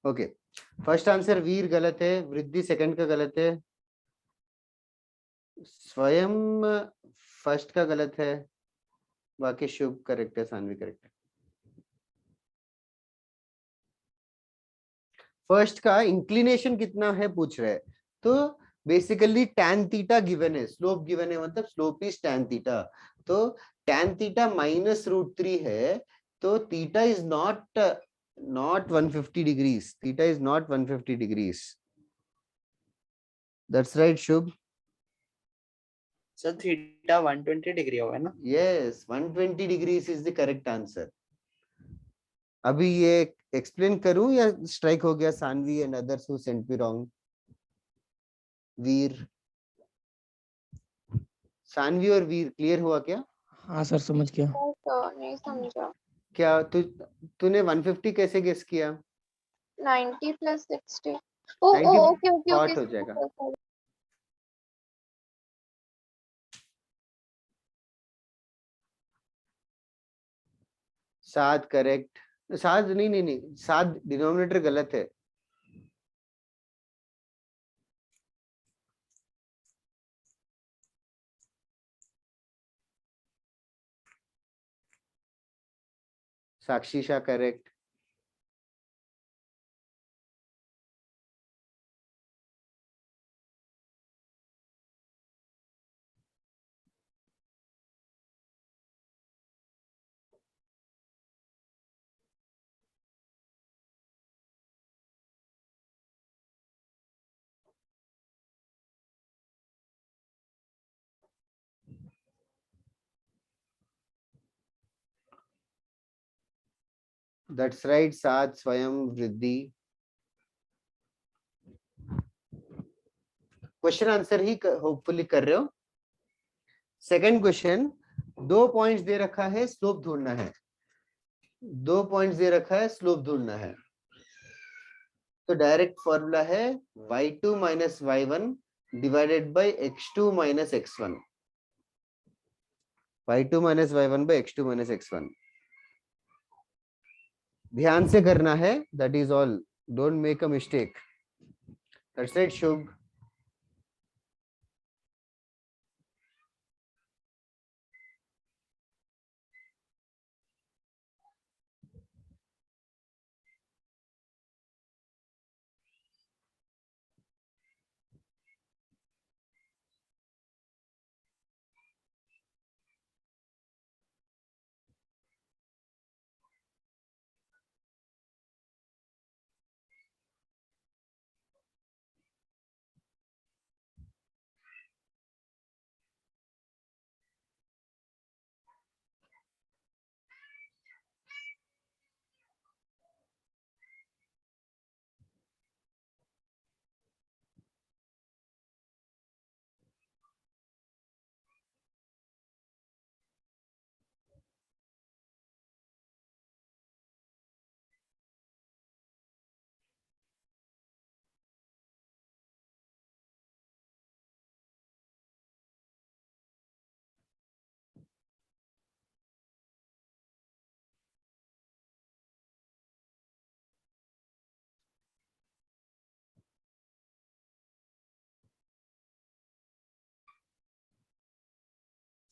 ओके। फर्स्ट आंसर वीर गलत है, वृद्धि सेकंड का गलत है, स्वयं फर्स्ट का गलत है, बाकी शुभ करेक्ट है, सानवी करेक्ट है। फर्स्ट का इंक्लिनेशन कितना है पूछ रहे हैं, तो बेसिकली tan थीटा गिवन है, स्लोप गिवन है, मतलब स्लोप इज tan थीटा। तो tan थीटा -√3 है, तो theta is not 150 degrees, theta is not 150 degrees. That's right Shubh. Sir theta 120 degree होगा ना? Yes, 120 degrees is the correct answer. अभी ये एक्सप्लेन करूं या स्ट्राइक हो गया? Saanvi and others who sent me wrong. Veer, Saanvi और वीर क्लियर हुआ क्या? हाँ सर समझ गया। सर नहीं समझा। क्या तूने 150 कैसे गेस किया? 90 + 60। ओ 90 ओके ओके कॉट ओके हो जाएगा। सात करेक्ट, सात नहीं नहीं नहीं, सात डिनोमिनेटर गलत है। Sakshi Shah correct. That's right, सात, स्वयं, वृद्धि। क्वेश्चन आंसर ही होपफुली कर रहे हो। सेकंड क्वेश्चन, 2 पॉइंट्स दे रखा है, स्लोप ढूंढना है। 2 पॉइंट्स दे रखा है, स्लोप ढूंढना है। तो डायरेक्ट फॉर्मूला है y2 - y1 divided by x2 - x1। y2 - y1 by x2 - x1। ध्यान से करना है, that is all, don't make a mistake. That's it Shubh.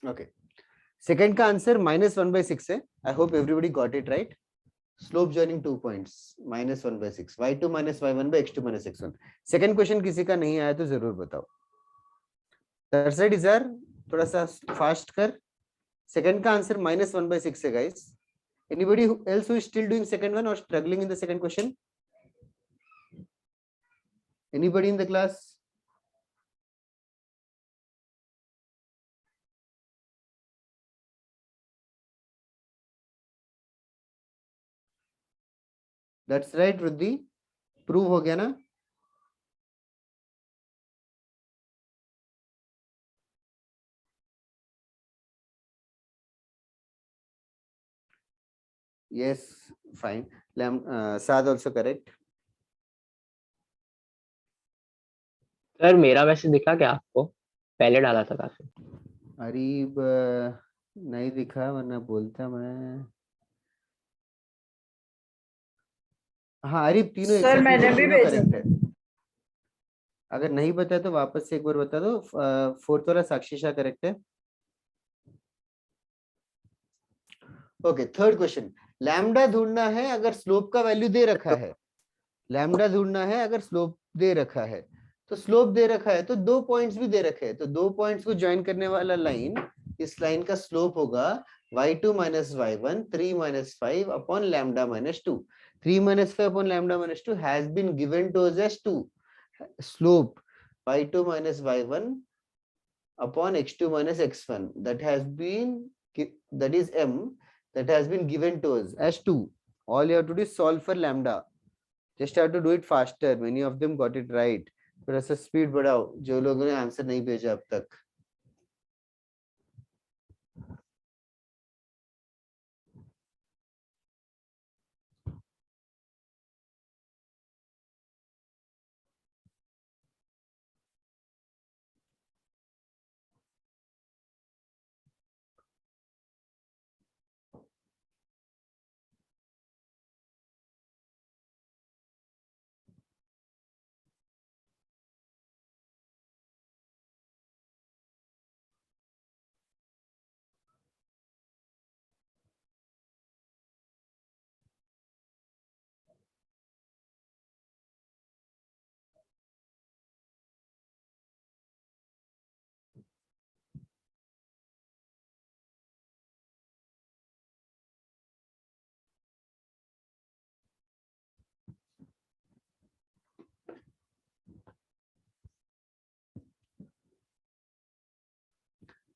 Okay, second का आंसर -1/6 है. I hope everybody got it right. Slope joining 2 points -1/6 y2 - y1 x2 - x1. Second question किसी का नहीं आया तो जरूर बताओ. थर्ड इज़ार थोड़ा सा फास्ट कर. सेकंड का आंसर -1/6 है guys. Anybody else who is still doing second one or struggling in the second question? Anybody in the class? That's right, Ruddhi. Prove हो गया ना? Yes, fine. Saad also correct. Sir मेरा मैसेज दिखा क्या आपको? पहले डाला था काफी. अरीब नहीं दिखा वरना बोलता मैं. हाँ अरीब तीनों एक सर साथ मैंने लिखो, भी तीनों भेजा. करेक्ट है. अगर नहीं बताया तो वापस से एक बार बता दो. फोर्थ वाला साक्षी शाह करेक्ट है. Okay, third question. लैम्डा ढूंढना है अगर स्लोप का वैल्यू दे रखा है. लैम्डा ढूंढना है अगर स्लोप दे रखा है. तो स्लोप दे रखा है तो 2 पॉइंट्स भी दे रखे हैं. तो 2 पॉइंट्स को ज्वाइन करने वाला लाइन, इस लाइन का स्लोप होगा y2 - y1 3 - 5 upon lambda - 2. 3 - 5 upon lambda - 2 has been given to us as 2. Slope y2 - y1 upon x2 - x1 that is m, that has been given to us as 2. All you have to do is solve for lambda. Just have to do it faster. Many of them got it right. थोड़ा सा स्पीड बढ़ाओ जो लोगों ने आंसर नहीं भेजा अब तक.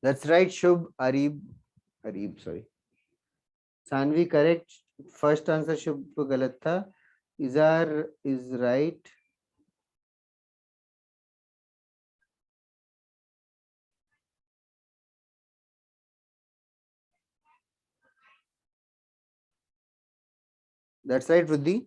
That's right, Shubh. Arib, sorry. Sanvi correct. First answer Shubh गलत था. Izar is right. That's right, Ruddhi.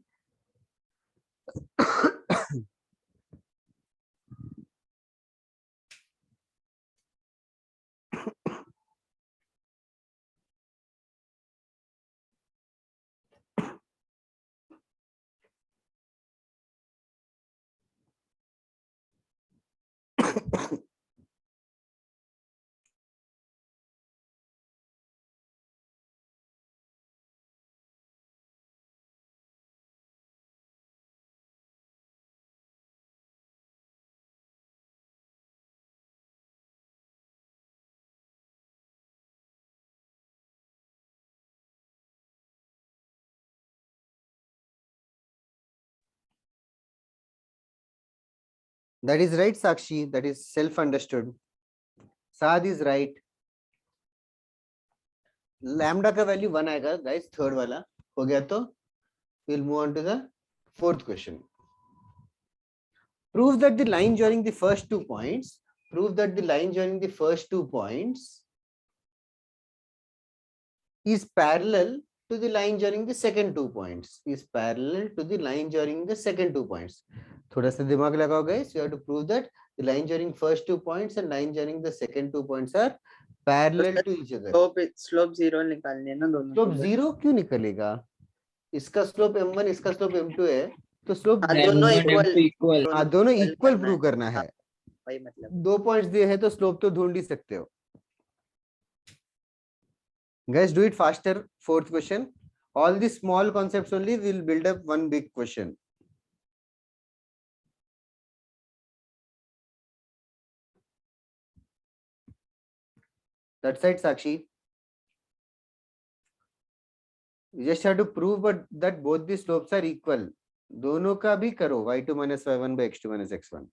That is right, Sakshi. That is self-understood. Saad is right. Lambda का वैल्यू 1 आएगा गाइस. थर्ड वाला हो गया तो we'll move on to the fourth question. Prove that the line joining the first 2 points. Prove that the line joining the first 2 points is parallel to the line joining the second 2 points. Is parallel to the line joining the second 2 points. थोड़ा सा दिमाग लगाओ guys. You have to prove that the line joining first 2 points and line joining the second 2 points are parallel to each other. Slope 0 निकालने हैं ना दोनों. स्लोप 0 क्यों निकलेगा? इसका स्लोप m1, इसका स्लोप m2 है तो स्लोप दोनों इक्वल. हाँ दोनों इक्वल प्रूव करना है. वही मतलब 2 पॉइंट्स दिए हैं तो स्लोप तो ढूंढ ही सकते हो. Guys, do it faster. Fourth question. All the small concepts only will build up one big question. That's right, Sakshi. You just have to prove but that both the slopes are equal. दोनों का भी करो y2 minus y1 by x2 minus x1.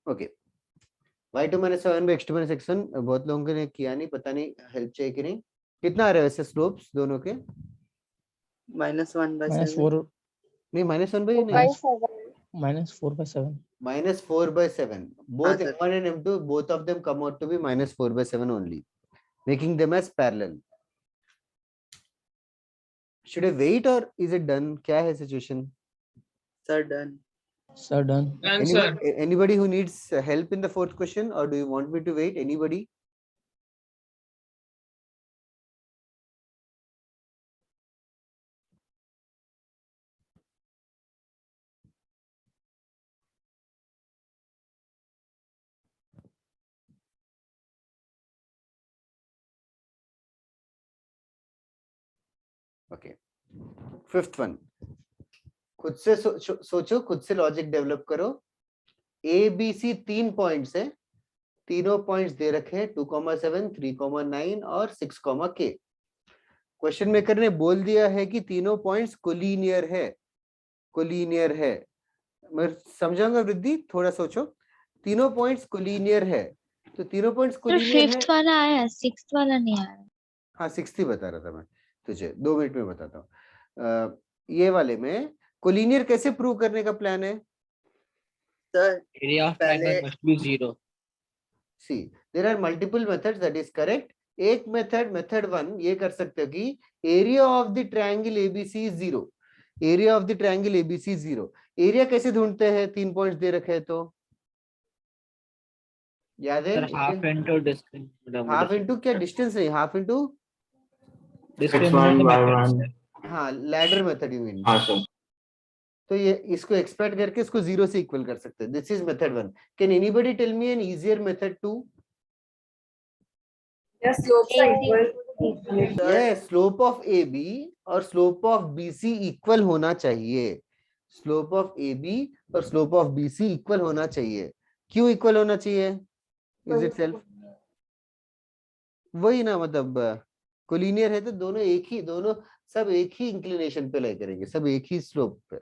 Okay y2 minus y1 by x2 minus x1 बहुत लोगों ने किया नहीं, पता नहीं हेल्प चाहिए कि नहीं. कितना आ रहा है वैसे स्लोप्स दोनों के? -1 by माइनस 7 फोर नहीं -1 by 4 नहीं, by 7. -4 by 7. -4 by 7. Both sir. m1 and m2, both of them come out to be -4 by 7 only, making them as parallel. Should I wait or is it done? क्या है situation? Sir, done. Sir, done. Answer. Anybody who needs help in the fourth question, or do you want me to wait? Anybody? Okay. Fifth one. खुद से सोचो, खुद से लॉजिक डेवलप करो. ए बी सी 3 पॉइंट्स है, तीनों पॉइंट्स दे रखे हैं 2,7, 3,9 और 6,k. क्वेश्चन मेकर ने बोल दिया है कि तीनों पॉइंट्स कोलिनियर है. कोलिनियर है, मैं समझाऊंगा वृद्धि, थोड़ा सोचो. तीनों पॉइंट्स कोलिनियर है, तो तीनों पॉइंट्स तो कोलिनियर है. फिफ्थ वाला आया, सिक्स्थ वाला नहीं आया. हाँ 6th ही बता रहा था मैं तुझे, 2 मिनट में बताता हूँ. ये वाले में कोलिनियर कैसे प्रूव करने का प्लान है? Sir, Area of पहले triangle must be 0. See, there are multiple methods, that is correct. एक मेथड 1 ये कर सकते हो कि area of the triangle ABC is 0. Area of the triangle ABC 0. Area कैसे ढूंढते हैं? 3 पॉइंट्स दे रखे हैं तो याद है? Sir, half into distance. Half into क्या डिस्टेंस नहीं, हाफ इंटू x1 y1. हाँ लैडर मेथड यू मीन. हाँ सर. तो ये इसको एक्सपेक्ट करके इसको 0 से इक्वल कर सकते हैं. This is method 1. Can anybody tell me an easier method 2? Yeah, slopes are equal. ये स्लोप ऑफ ए बी और slope of B C equal होना चाहिए. स्लोप ऑफ ए बी और slope of B C equal होना चाहिए. क्यों इक्वल होना चाहिए? इज इट सेल्फ वही ना, मतलब कोलिनियर है तो दोनों एक ही, दोनों सब एक ही इंक्लिनेशन पे लाई करेंगे, सब एक ही स्लोप पे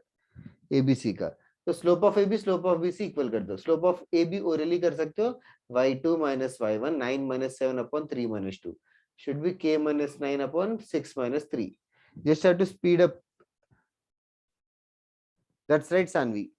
एबीसी का. तो slope of A B slope of B C equal कर दो. Slope of A B orally कर सकते हो, y2 minus y1 9 minus 7 upon 3 minus 2 should be k minus 9 upon 6 minus 3. Just have to speed up. That's right, Sanvi.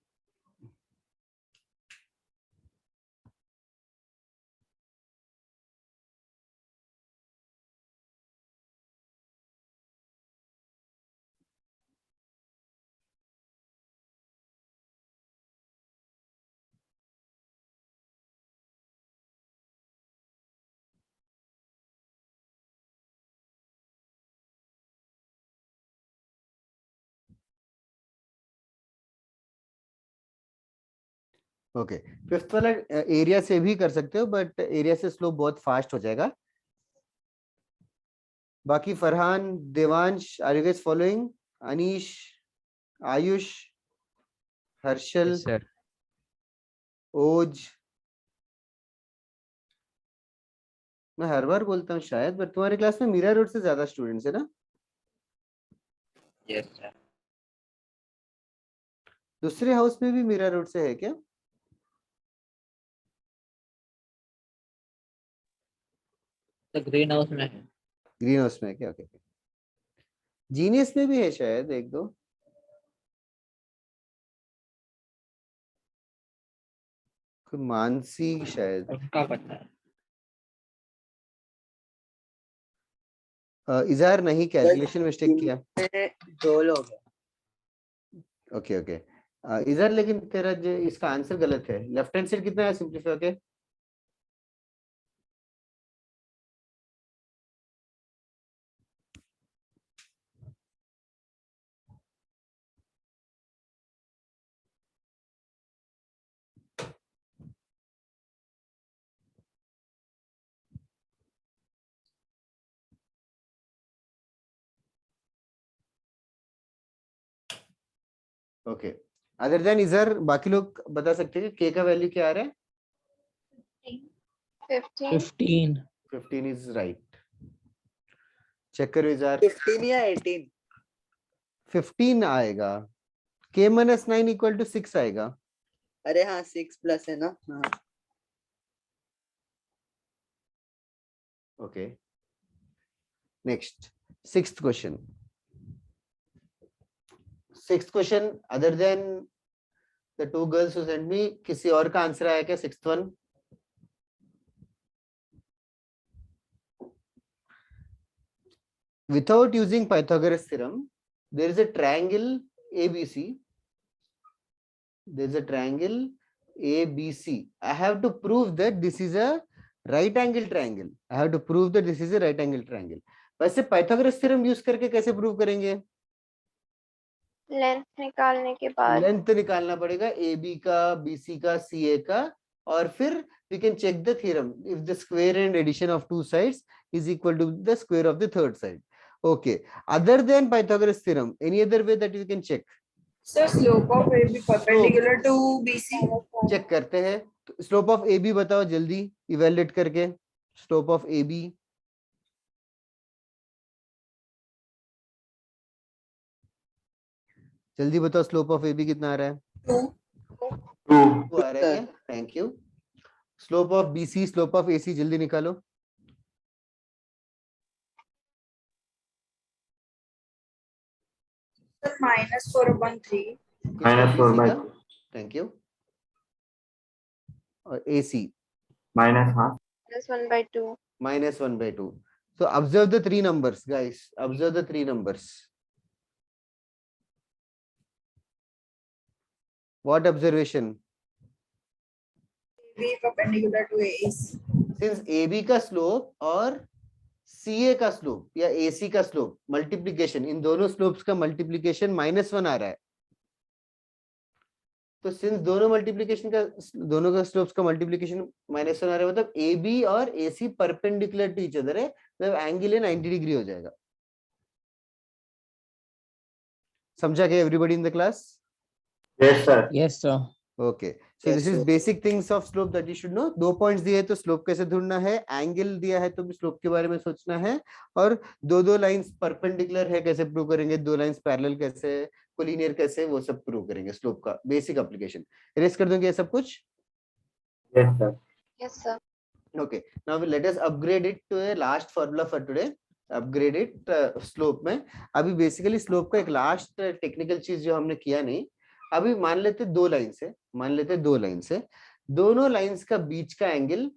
Okay fifth वाला एरिया से भी कर सकते हो, बट एरिया से स्लोप बहुत फास्ट हो जाएगा. बाकी Farhan, Devansh, are you guys following? Anish, Ayush, Harshal, sir. ओज. मैं हर बार बोलता हूँ शायद, बट तुम्हारे क्लास में मीरा रोड से ज्यादा स्टूडेंट्स है ना? Yes, sir. दूसरे हाउस में भी मीरा रोड से है क्या? तो ग्रीन हाउस में है। ग्रीन हाउस में है क्या? ओके, जीनियस में भी है शायद एक दो। कोई मानसी शायद। उसका पता है। इजहार नहीं, कैलकुलेशन मिस्टेक किया। में 2 लोग हैं। ओके ओके, इजहार लेकिन तेरा जो इसका आंसर गलत है। लेफ्ट हैंड साइड कितना है सिंपलीफाई के? ओके, अदर देन इजहार बाकी लोग बता सकते हैं के का वैल्यू क्या आ रहा है? 15. 15. 15 इज राइट। चेक करो इजहार। 15 या 18? 15 आएगा। k minus 9 इक्वल टू 6 आएगा। अरे हाँ 6 प्लस है ना। हाँ okay, next sixth question. Sixth question other than the two girls who sent मी, किसी और का आंसर आया क्या? Sixth one. Without using Pythagoras theorem, there is a triangle ABC. There is a triangle ABC. I have to prove that this is a right angle triangle. I have to prove that this is a right angle triangle. वैसे Pythagoras theorem यूज करके कैसे प्रूव करेंगे? लेंथ निकालने के बाद लेंथ निकालना पड़ेगा AB का, BC का, CA का, और फिर we can check the theorem if the square and addition of two sides is equal to the square of the third side. Okay, other than Pythagoras theorem, any other way that you can check? So slope of AB perpendicular to BC. Check करते हैं। स्लोप ऑफ AB बताओ जल्दी, इवेल्युएट करके। स्लोप ऑफ AB जल्दी बताओ, स्लोप ऑफ AB कितना आ रहा है? 2. 2 आ रहा है क्या? Thank you. Slope of BC, slope of AC जल्दी निकालो। So -4/3. -4/2. Thank you. और AC -1/2. -1/2. -1/2. So observe the three numbers, guys. Observe the three numbers. What observation? AB perpendicular to AC. Since AB का स्लोप और CA का स्लोप या AC का स्लोप मल्टीप्लीकेशन, इन दोनों स्लोप्स का मल्टीप्लीकेशन -1 आ रहा है, तो सिंस दोनों का स्लोप्स का मल्टीप्लीकेशन -1 आ रहा है, मतलब AB और AC perpendicular to each other है, मतलब एंगल है 90 डिग्री हो जाएगा। समझा क्या everybody in the class? Yes, sir. Yes, sir. Okay, so this is basic things of slope that you should know. 2 points दिए तो स्लोप कैसे ढूंढना है, एंगल दिया है तो भी स्लोप के बारे में सोचना है, और दो लाइंस परपेंडिकुलर है कैसे प्रूव करेंगे, 2 लाइंस पैरेलल कैसे, कोलिनियर कैसे, वो सब प्रूव करेंगे। स्लोप का बेसिक एप्लीकेशन इरेज कर दोगे ये सब कुछ? Yes, sir. Yes, sir. Okay, now let us upgrade it to a last formula for today. Upgrade it slope में। अभी बेसिकली स्लोप का एक लास्ट टेक्निकल चीज जो हमने किया नहीं, अभी मान लेते 2 लाइन से, दोनों लाइंस का बीच का एंगल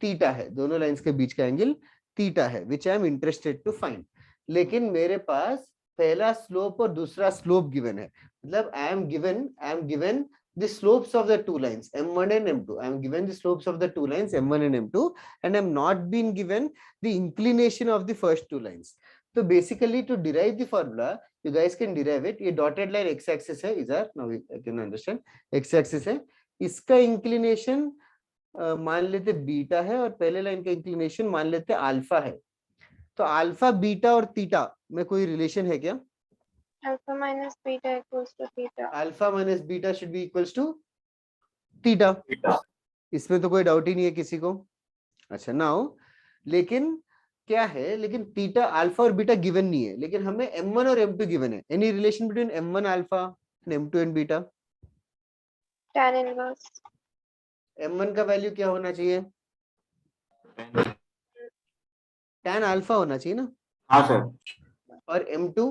थीटा है, दोनों लाइंस के बीच का एंगल थीटा है, which I am interested to find. लेकिन मेरे पास पहला स्लोप और दूसरा स्लोप गिवन है, मतलब I am given the slopes of the two lines m1 and m2. I am given the slopes of the two lines m1 and m2, and I am not been given the inclination of the first two lines. So basically to derive the formula, you guys can derive it. ये dotted line x axis है इधर, now I can understand x axis है, इसका inclination मान लेते बीटा है, और पहले लाइन का इंक्लिनेशन मान लेते अल्फा है। तो अल्फा, बीटा और थीटा में कोई रिलेशन है क्या? Alpha minus beta equals to theta. Alpha minus beta should be equals to theta, इसमें तो कोई डाउट ही नहीं है किसी को। अच्छा, नाउ लेकिन क्या है, लेकिन थीटा, अल्फा और बीटा गिवन नहीं है, लेकिन हमें m1 और m2 गिवन है। Any relation between m1 alpha and m2 and beta? Tan inverse. m1 का वैल्यू क्या होना चाहिए? tan अल्फा होना चाहिए ना, हाँ सर। और m2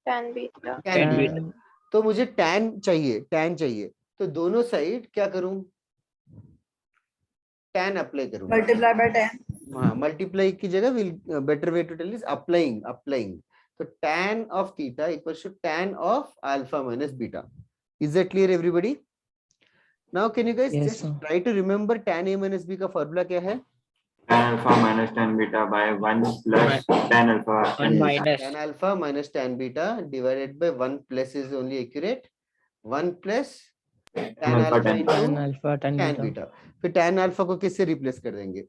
tan beta. tan beta. Tan तो मुझे tan चाहिए, तो दोनों साइड क्या करूं, tan अप्लाई करूंगा। Multiply by 10. हाँ, मल्टीप्लाई की जगह will better way to tell is applying. तो tan of theta equals to tan of alpha minus beta. Is that clear everybody? Now can you guys Yes, just sir. Try to remember tan a minus b का फॉर्मूला क्या है? tan alpha minus tan beta by 1 plus tan alpha tan beta. Tan alpha minus tan beta divided by 1 plus is only accurate, 1 plus tan alpha, alpha tan into Tan alpha, tan tan beta. beta। फिर tan alpha को किससे रिप्लेस कर देंगे?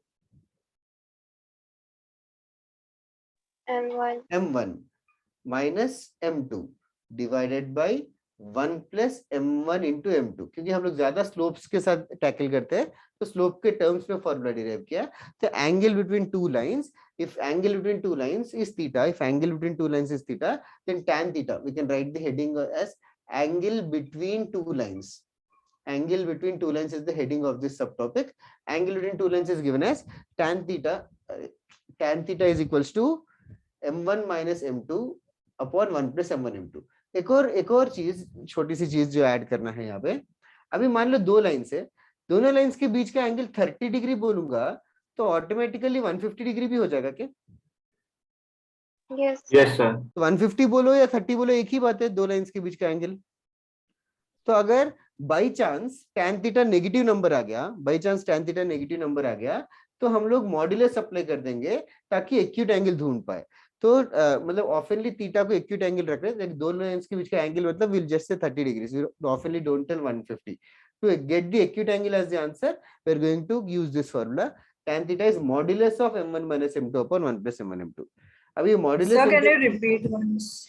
M1. m1 minus m2 divided by 1 plus m1 into m2, क्योंकि हम लोग ज्यादा स्लोप्स के साथ टैकल करते हैं तो स्लोप के टर्म्स में फॉर्मूला डिराइव किया। तो angle between two lines, if angle between two lines is theta, if angle between two lines is theta, then tan theta, we can write the heading as angle between two lines. Angle between two lines is the heading of this subtopic. Angle between two lines is given as tan theta. Tan theta is equals to m1 minus m2 upon 1 plus m1 m2। एक और चीज, छोटी सी चीज जो ऐड करना है यहाँ पे, अभी मान लो दो लाइन से, दोनों लाइंस के बीच का एंगल 30 डिग्री बोलूंगा तो ऑटोमेटिकली 150 डिग्री भी हो जाएगा क्या? Yes. Yes sir. तो 150 बोलो या 30 बोलो एक ही बात है, दो लाइंस के बीच का एंगल। तो अगर by chance tan theta negative number आ गया, by chance tan theta negative number आ गया, तो हम लोग मॉड्यूलस अप्लाई कर देंगे ताकि एक्यूट एंगल ढूंढ पाए। तो मतलब ऑफनली थीटा को एक्यूट एंगल रख रहे हैं, दो लाइंस के बीच का एंगल मतलब विल जस्ट से 30 डिग्री, ऑफनली don't tell 150। to get the acute angle as the answer, we are going to use this formula. Tan theta is modulus of m1 minus m2 upon 1 plus m1 m2। अब ये modulus Sir, can you repeat once?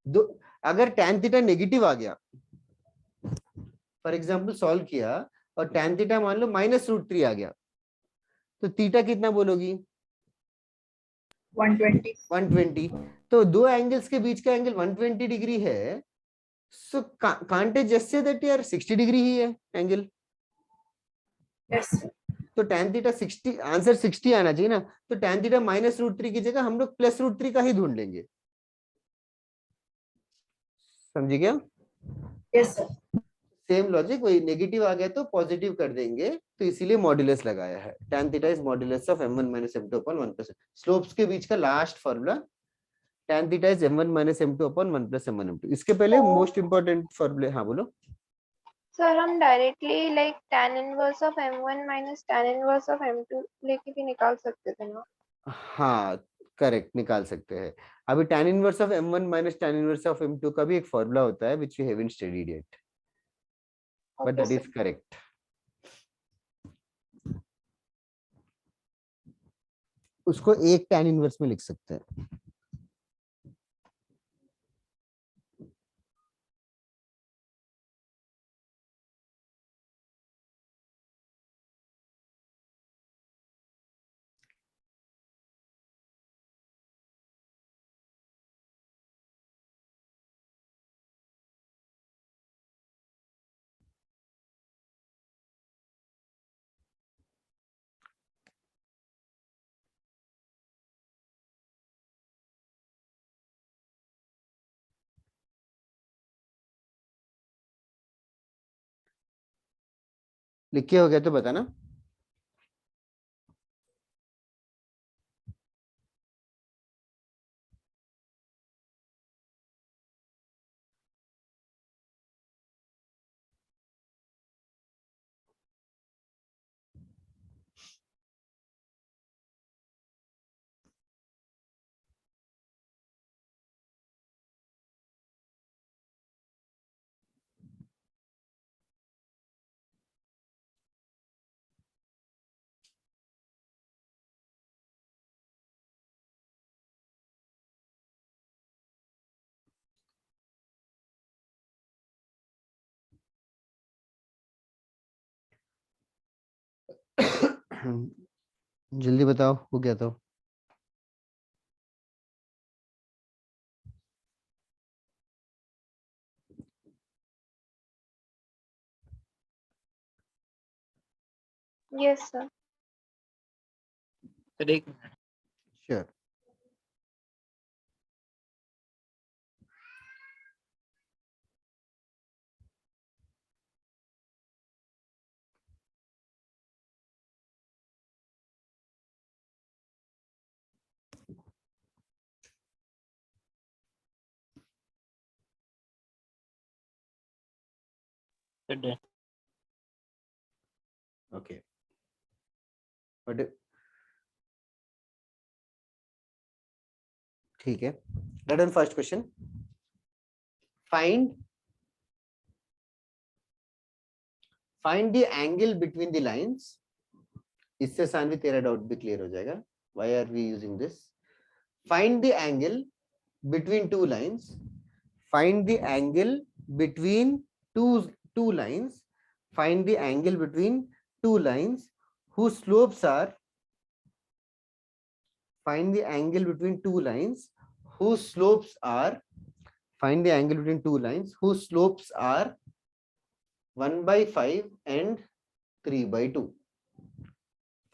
दो, अगर tan theta नेगेटिव आ गया, फॉर एग्जांपल सॉल्व किया और tan थीटा मान लो -√3 आ गया, तो थीटा कितना बोलोगी? 120. 120। तो दो एंगल्स के बीच का एंगल 120 डिग्री है, so can't I just say that यार 60 डिग्री ही है एंगल। Yes, sir. तो tan थीटा 60, आंसर 60 आना चाहिए ना, तो tan थीटा -√3 की जगह हम लोग +√3 का ही ढूंढ लेंगे। समझे क्या? Yes, sir. सेम लॉजिक, वही नेगेटिव आ गया तो पॉजिटिव कर देंगे, तो इसीलिए मॉड्यूलस लगाया है। tan theta is modulus of m1 minus m2 upon 1 plus slopes के बीच का last formula, tan theta is m1 minus m2 upon 1 plus m1 m2। इसके पहले मोस्ट इंपॉर्टेंट फॉर्मूले, हाँ बोलो। सर हम directly like tan inverse of m1 minus tan inverse of m2 लेके भी निकाल सकते थे ना? हाँ करेक्ट, निकाल सकते हैं। अभी tan inverse of m1 minus tan inverse of m2 का भी एक फॉर्मूला होता है which we haven't studied yet, but Okay, that is correct। उसको एक tan इनवर्स में लिख सकते हैं। लिख के हो गया तो बताना। जल्दी बताओ हो गया तो। yes sir. सर एक minute. Sure. Sir done. Okay, but ठीक है। Let on first question, find the angle between the lines. इससे सानवी तेरा डाउट भी क्लियर हो जाएगा। Why are we using this? Find the angle between two lines. Find the angle between two lines. Find the angle between two lines whose slopes are. Find the angle between two lines whose slopes are. Find the angle between two lines whose slopes are 1/5 and 3/2.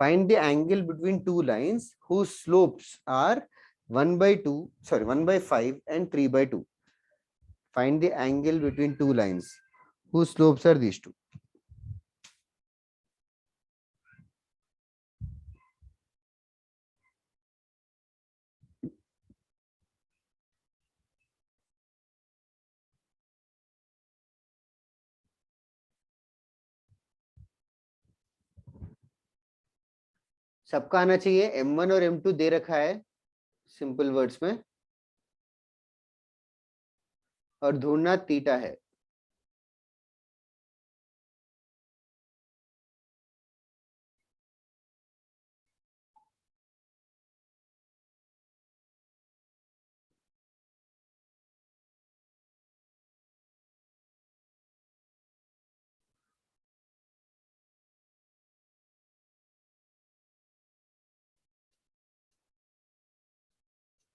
Find the angle between two lines whose slopes are 1/5 and 3/2. Find the angle between two lines whose slopes are these two. सबका आना चाहिए। M1 और M2 दे रखा है सिंपल वर्ड्स में, और ढूंढना थीटा है।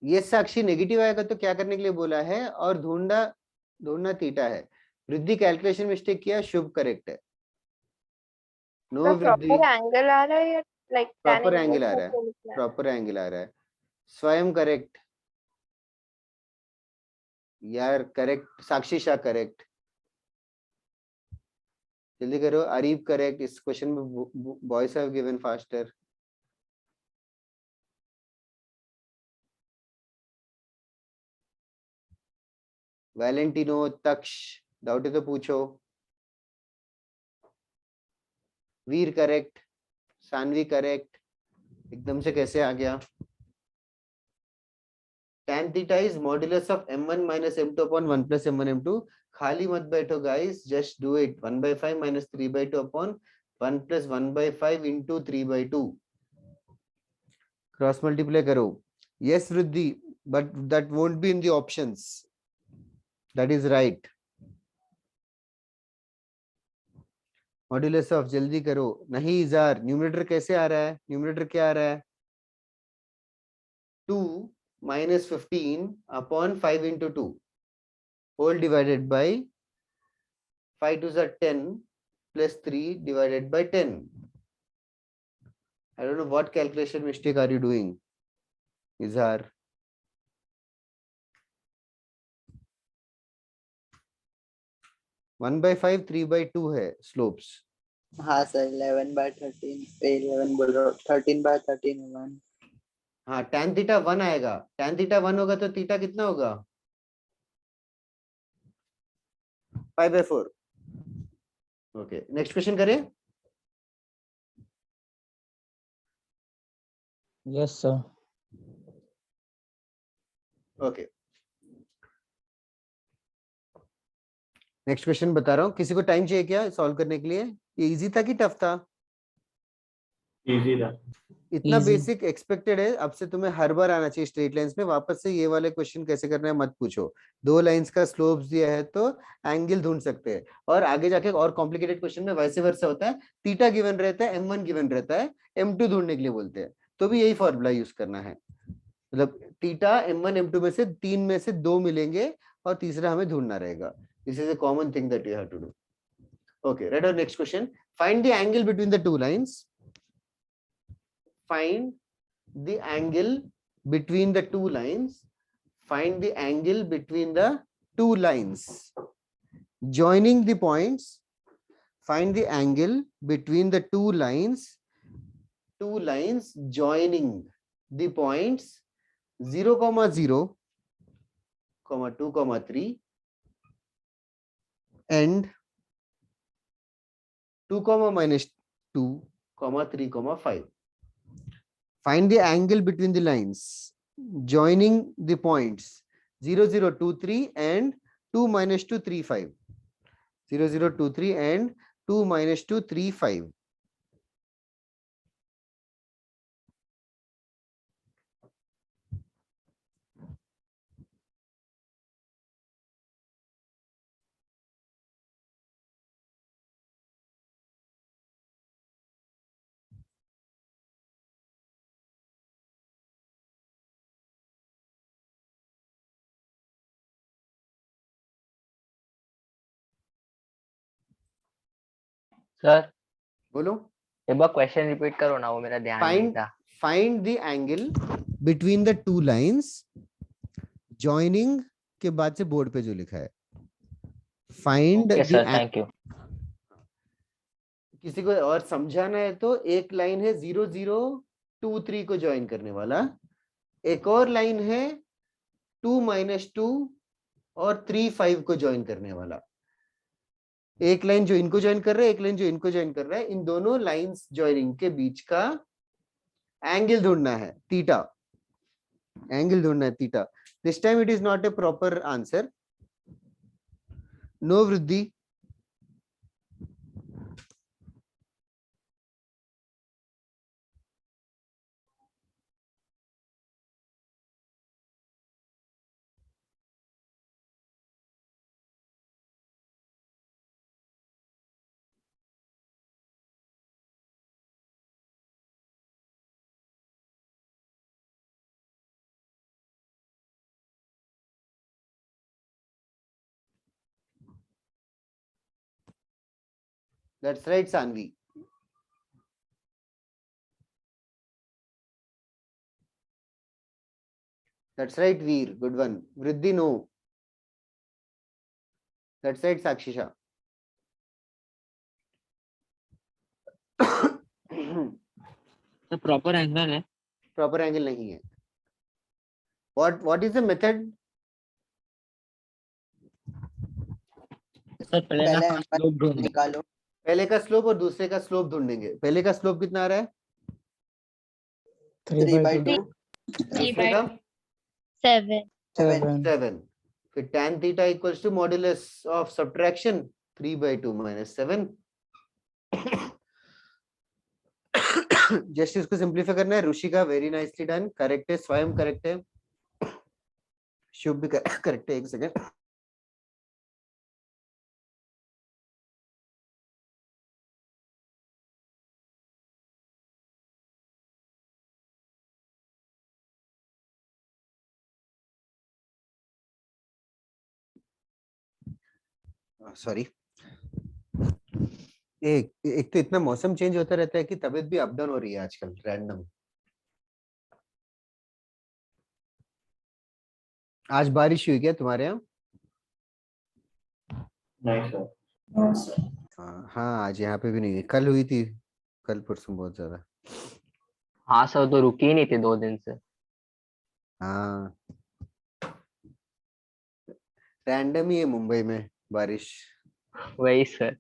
ये साक्षी नेगेटिव आएगा तो क्या करने के लिए बोला है? और ढूंढना थीटा है। वृद्धि कैलकुलेशन मिस्टेक किया, शुभ करेक्ट है। नो तो वृद्धि, प्रॉपर एंगल आ रहा है या लाइक tan प्रॉपर एंगल आ inverse रहा है, करके लिखना है? प्रॉपर एंगल आ रहा है। स्वयं करेक्ट यार, करेक्ट। साक्षी शाह करेक्ट, जल्दी करो। अरीब करेक्ट। इस क्वेश्चन में boys have given faster. Valentino, Taksh, doubt है तो पूछो। Veer correct, Sanvi correct. एकदम से कैसे आ गया? tan theta is modulus of m1 minus m2 upon 1 plus m1 m2. खाली मत बैठो guys, just do it. 1/5 minus 3/2 upon 1 plus 1/5 into 3/2. Cross multiply करो। यस वृद्धि, but that won't be in the options. That is right. Modulus of, जल्दी करो। नहीं इजार, न्यूमरेटर कैसे आ रहा है? न्यूमरेटर क्या आ रहा है? 2 minus 15 upon 5 into 2 whole divided by 5 2s are 10 plus 3 divided by 10. I don't know what calculation mistake are you doing, Izhar. One by five 3/2 है स्लोप्स। हाँ सर 11/13 11 बोल रहा हूँ 13/13 1। हाँ, tan थीटा 1 आएगा। tan थीटा 1 होगा तो थीटा कितना होगा? 5/4। ओके, नेक्स्ट क्वेश्चन करें। Yes, sir. Okay, next question बता रहा हूँ। किसी को टाइम चाहिए क्या सॉल्व करने के लिए? ये इजी था कि टफ था? इजी था। इतना Easy. बेसिक एक्सपेक्टेड है। अब से तुम्हें हर बार आना चाहिए स्ट्रेट लाइंस में। वापस से ये वाले क्वेश्चन कैसे करना है मत पूछो। दो लाइंस का स्लोप्स दिया है तो एंगल ढूंढ सकते हैं, और आगे जाके और कॉम्प्लिकेटेड क्वेश्चन में वैसे वर्सा होता है। थीटा गिवन रहता है, m1 गिवन रहता है, m2 ढूंढने के लिए बोलते हैं, तो भी यही फॉर्मूला यूज करना है। मतलब थीटा m1 m2 में से 3 में से 2 मिलेंगे और तीसरा हमें ढूंढना रहेगा। This is a common thing that you have to do. Okay, right. और next question, find the angle between the two lines. Find the angle between the two lines. Find the angle between the two lines. Joining the points. Find the angle between the two lines. Two lines joining the points 0, 0, 2, 3 and 2, -2, 3, 5. Find the angle between the lines joining the points 0, 0, 2, 3 and 2, -2, 3, 5. 0, 0, 2, 3 and 2, -2, 3, 5. Sir बोलो. एक बार क्वेश्चन रिपीट करो ना, वो मेरा ध्यान नहीं Find था. find the angle between the two lines joining के बाद से बोर्ड पे जो लिखा है. Find okay the sir, thank you. किसी को और समझाना है तो एक लाइन है 0, 0, 2, 3 को ज्वाइन करने वाला. एक और लाइन है 2, -2 और 3, 5 को ज्वाइन करने वाला. एक लाइन जो इनको ज्वाइन कर रहा है, एक लाइन जो इनको ज्वाइन कर रहा है. इन दोनों लाइंस ज्वाइनिंग के बीच का एंगल ढूंढना है, थीटा. एंगल ढूंढना है थीटा. This time it is not a proper answer. No Vriddhi. That's right, Sanvi. That's right, Veer. Good one. Vriddhi, no. That's right, Sakshisha. तो प्रॉपर एंगल है. प्रॉपर एंगल नहीं है. What is the method? Sir पहले पहले ना स्लोप ढूंढो. निकालो. पहले का स्लोप और दूसरे का स्लोप ढूंढेंगे. पहले का स्लोप कितना आ रहा है? 3/2. दूसरे का 7. 7. 7. फिर tan theta equals to modulus of subtraction 3/2 - 7. Just इसको सिंप्लीफाई करना है. Rishika very nicely done. Correct है. स्वयं करेक्ट है. शुभ भी करेक्ट है. एक सेकंड. सॉरी. एक तो इतना मौसम चेंज होता रहता है कि तबीयत भी अप डाउन हो रही है आजकल रैंडम. आज बारिश हुई क्या तुम्हारे यहाँ? नहीं सर. No, sir. हाँ आज यहाँ पे भी नहीं है. कल हुई थी. कल परसों बहुत ज्यादा. हाँ सर, तो रुकी ही नहीं थी 2 दिन से. हाँ रैंडम ही है मुंबई में बारिश. वही sir.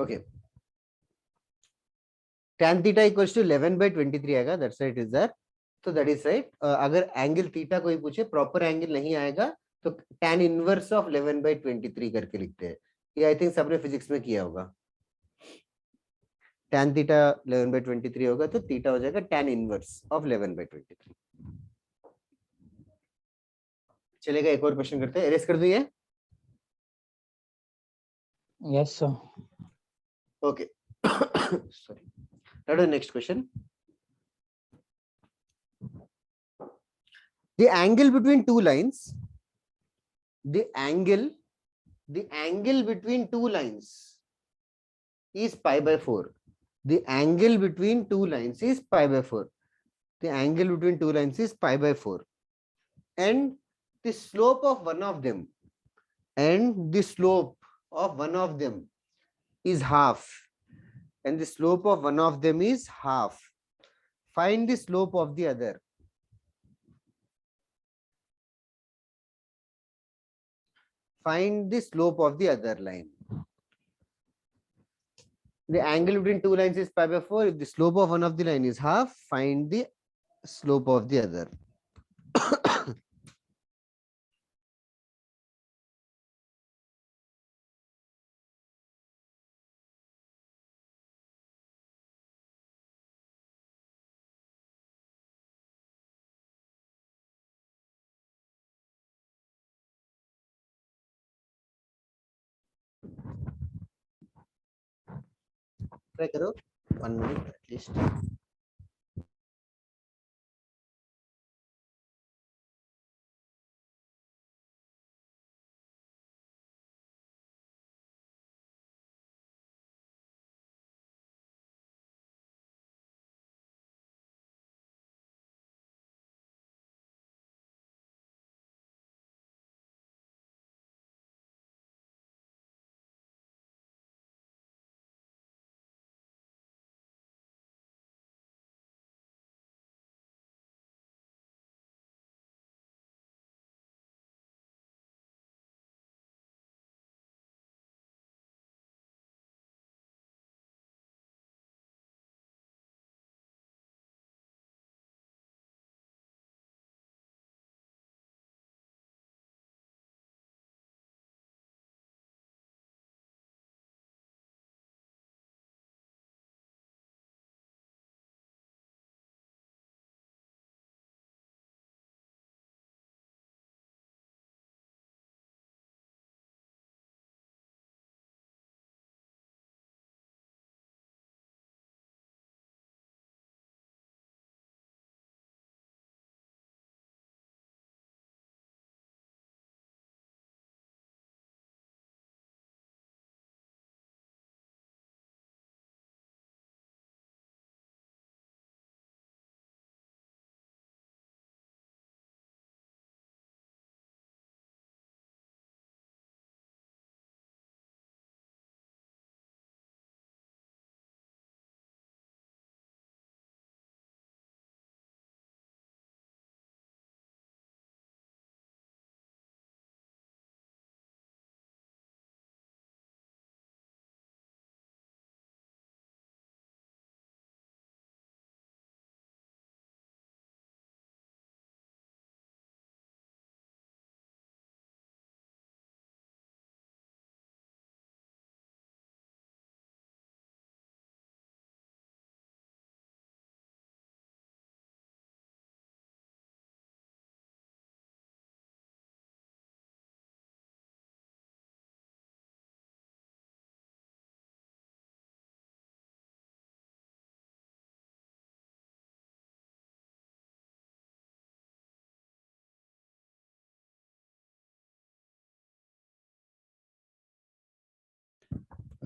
Okay. tan theta equals to 11/23 आएगा. That's right. Is that? तो दैट इज राइट. अगर एंगल थीटा कोई पूछे, प्रॉपर एंगल नहीं आएगा तो tan इनवर्स ऑफ 11/23 करके लिखते हैं. ये आई थिंक सबने फिजिक्स में किया होगा. tan थीटा 11/23 होगा तो थीटा हो जाएगा tan इनवर्स ऑफ 11/23. चलेगा. एक और क्वेश्चन करते हैं. एरेस कर दूं ये? Yes, sir. Okay. Sorry. Now the next question. The angle between two lines the angle between two lines is pi by 4. The angle between two lines is pi by 4. The angle between two lines is pi by 4. And the slope of one of them is half. And the slope of one of them is half. Find the slope of the other. Find the slope of the other line. The angle between two lines is pi by 4. If the slope of one of the line is half, find the slope of the other. Try करो 1 minute at least.